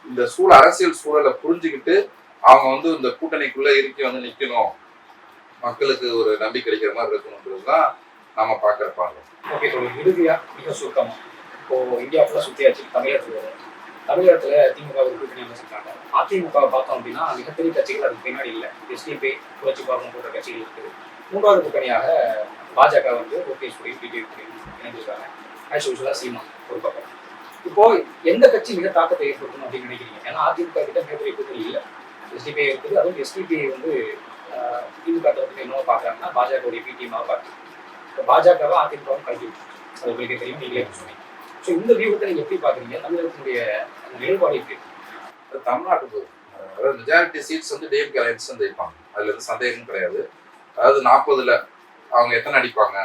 A: இந்த அரசியல் சூழலை புரிஞ்சுக்கிட்டு அவங்க வந்து இந்த கூட்டணிக்குள்ள இருக்கி வந்து நிக்கணும், மக்களுக்கு ஒரு நம்பிக்கை கிடைக்கிற மாதிரி இருக்கணும்ன்றதுதான் நாம பாக்குறப்பாங்க.
B: ஓகே, இறுதியா மிக சுருக்கமா இப்போ இந்தியா ஃபுல்லா சுத்தியாச்சு, தமிழகத்துல வரும். தமிழகத்துல திமுக கூட்டணி அமைச்சிருக்காங்க. அதிமுகவை பார்த்தோம் அப்படின்னா மிகப்பெரிய கட்சிகள் அதுக்கு பின்னாடி இல்லை. எஸ்டிபி, புரட்சி பாரதம் போன்ற கட்சிகள் இருக்குது. 3வது கூட்டணியாக பாஜக வந்து ஓபிஎஸ் கூடயும் பிஜேபி கூடயும் இணைஞ்சிருக்காங்க. ஆஸ் யூசுவலா சீமான் ஒரு பக்கம். இப்போ எந்த கட்சி மிக தாக்கத்தை ஏற்படுத்தணும் அப்படின்னு நினைக்கிறீங்க? ஏன்னா அதிமுக கிட்ட மிகப்பெரிய கூட்டணி இல்லை, எஸ்டிபி இருக்குது. அதுவும் எஸ்டிபி வந்து திமுக தரப்புல என்னவோ பார்க்குறாங்கன்னா பாஜகவுடைய பிடிஎம்மாக பார்க்குது. இப்போ பாஜகவை அதிமுகவும் கல்வி அது உங்களுக்கு தெரியும், நீங்களே சொன்னீங்க. ஸோ இந்த வியூகத்தை நீங்க எப்படி பாக்குறீங்க? தமிழகத்தினுடைய நிலைப்பாடு எப்படி இருக்கு?
A: தமிழ்நாட்டுக்கு அதாவது மெஜாரிட்டி சீட்ஸ் வந்து டிஎம்கே அலையன்ஸ் வந்து வைப்பாங்க, அதுல இருந்து சந்தேகம் கிடையாது. அதாவது 40ல் அவங்க எத்தனை அடிப்பாங்க,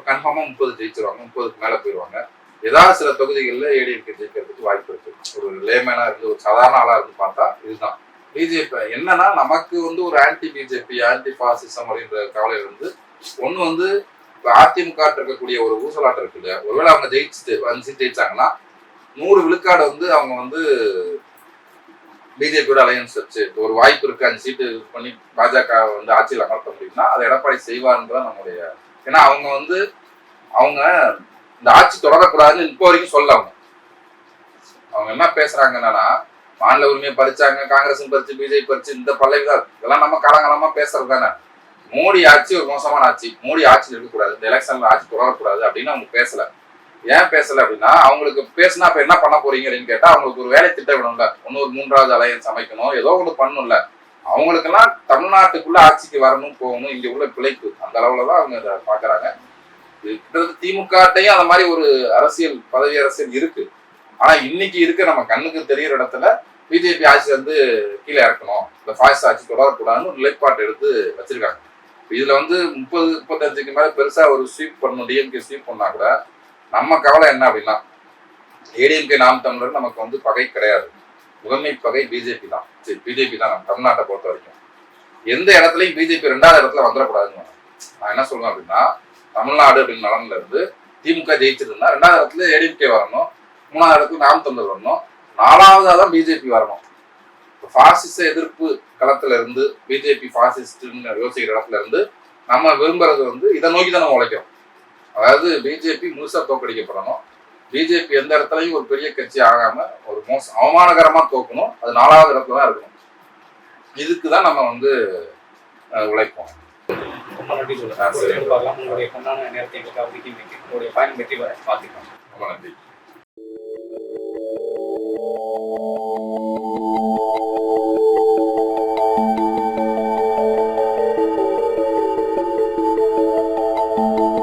A: கன்ஃபார்மா 30 ஜெயிச்சிருவாங்க, 30க்கு மேல போயிடுவாங்க. ஏதாவது சில தொகுதிகளில் ஏடிஎம்கே ஜெயிக்கிறதுக்கு வாய்ப்பு இருக்கு. ஒரு லேமேனா இருந்து ஒரு சாதாரண ஆளா இருந்து பார்த்தா இதுதான். பிஜேபி என்னன்னா நமக்கு வந்து ஒரு ஆன்டி பிஜேபி ஆன்டி பாசிசம் அப்படின்ற கவலையில இருந்து ஒண்ணு வந்து அதிமுக இருக்கக்கூடிய ஒரு ஊசலாட்டம் இருக்கு இல்லையா, ஒருவேளை அவங்க ஜெயிச்சுட்டு 5 சீட் ஜெயிச்சாங்கன்னா 100 விழுக்காடு வந்து அவங்க வந்து பிஜேபியோட அலையன்ஸ் வச்சு ஒரு வாய்ப்பு இருக்கு, 5 சீட்டு பண்ணி பாஜக வந்து ஆட்சியில் அமர்த்த முடியும்னா அதை எடப்பாடி செய்வார்ன்றதான் நம்முடைய. ஏன்னா அவங்க இந்த ஆட்சி தொடரக்கூடாதுன்னு இப்போ வரைக்கும் சொல்ல அவங்க என்ன பேசுறாங்கன்னா மாநில உரிமையை பறிச்சாங்க, காங்கிரஸ் பறிச்சு, பிஜேபி பறிச்சு, இந்த பல்லவிதான் இதெல்லாம் நம்ம காலங்காலமா பேசுறது தானே. மோடி ஆட்சி ஒரு மோசமான ஆட்சி, மோடி ஆட்சியில் இருக்கக்கூடாது, இந்த எலெக்ஷன்ல ஆட்சி தொடரக்கூடாது அப்படின்னு அவங்க பேசல. ஏன் பேசல அப்படின்னா அவங்களுக்கு பேசினா இப்ப என்ன பண்ண போறீங்க அப்படின்னு கேட்டா அவங்களுக்கு ஒரு வேலை திட்டம் வேணும்ல, ஒரு 3வது அலையன்ஸ் அமைக்கணும், ஏதோ ஒன்று பண்ணணும்ல. அவங்களுக்கெல்லாம் தமிழ்நாட்டுக்குள்ள ஆட்சிக்கு வரணும் போகணும், இங்க உள்ள பிழைப்பு அந்த அளவுலதான் அவங்க இதை பாக்குறாங்க. கிட்டத்தட்ட திமுகட்டையும் அந்த மாதிரி ஒரு அரசியல் பதவி அரசியல் இருக்கு. ஆனா இன்னைக்கு இருக்க நம்ம கண்ணுக்கு தெரிகிற இடத்துல பிஜேபி ஆட்சி வந்து கீழே இறக்கணும், இந்த பாசிச ஆட்சி தொடரக்கூடாதுன்னு ஒரு நிலைப்பாட்டு எடுத்து வச்சிருக்காங்க. இதுல வந்து 30-35க்கு மேல பெருசா ஒரு ஸ்வீப் பண்ணணும், டிஎம்கே ஸ்வீப் பண்ணா கூட நம்ம கவலை என்ன அப்படின்னா ஏடிஎம்கே நாம் தமிழர் நமக்கு வந்து பகை கிடையாது, முதன்மை பகை பிஜேபி தான். சரி, பிஜேபி தான் நம்ம தமிழ்நாட்டை பொறுத்த வரைக்கும். எந்த இடத்துலையும் பிஜேபி 2வது இடத்துல வந்துடக்கூடாதுன்னு நான் என்ன சொல்லுவேன் அப்படின்னா, தமிழ்நாடு அப்படின்னு நலன்ல இருந்து திமுக ஜெயிச்சிருந்தா 2வது இடத்துல ஏடிஎம்கே வரணும், 3வது இடத்துல நாம் தமிழர் வரணும், 4வதா தான் பிஜேபி வரணும். பாசிச எதிர்ப்பு களத்துல இருந்து பிஜேபி பாசிஸ்ட் யோசிக்கிற இடத்துல இருந்து நம்ம விரும்புறது வந்து இதை நோக்கி தான் நம்ம உழைக்கிறோம். அதாவது பிஜேபி முழுசா தோக்கடிக்கப்படணும், பிஜேபி எந்த இடத்துலையும் ஒரு பெரிய கட்சி ஆகாம ஒரு அவமானகரமா தோக்கணும், அது 4வது இடத்துல தான் இருக்கணும். இதுக்குதான் நம்ம வந்து உழைப்போம்.
B: ரொம்ப நன்றி சொல்லுங்க. உங்களுடைய பொன்னான நேரத்தை எங்களுக்காக ஒதுக்கி உங்களுடைய பயணம் வெற்றி பெற பார்த்துக்கலாம்.
A: ரொம்ப நன்றி.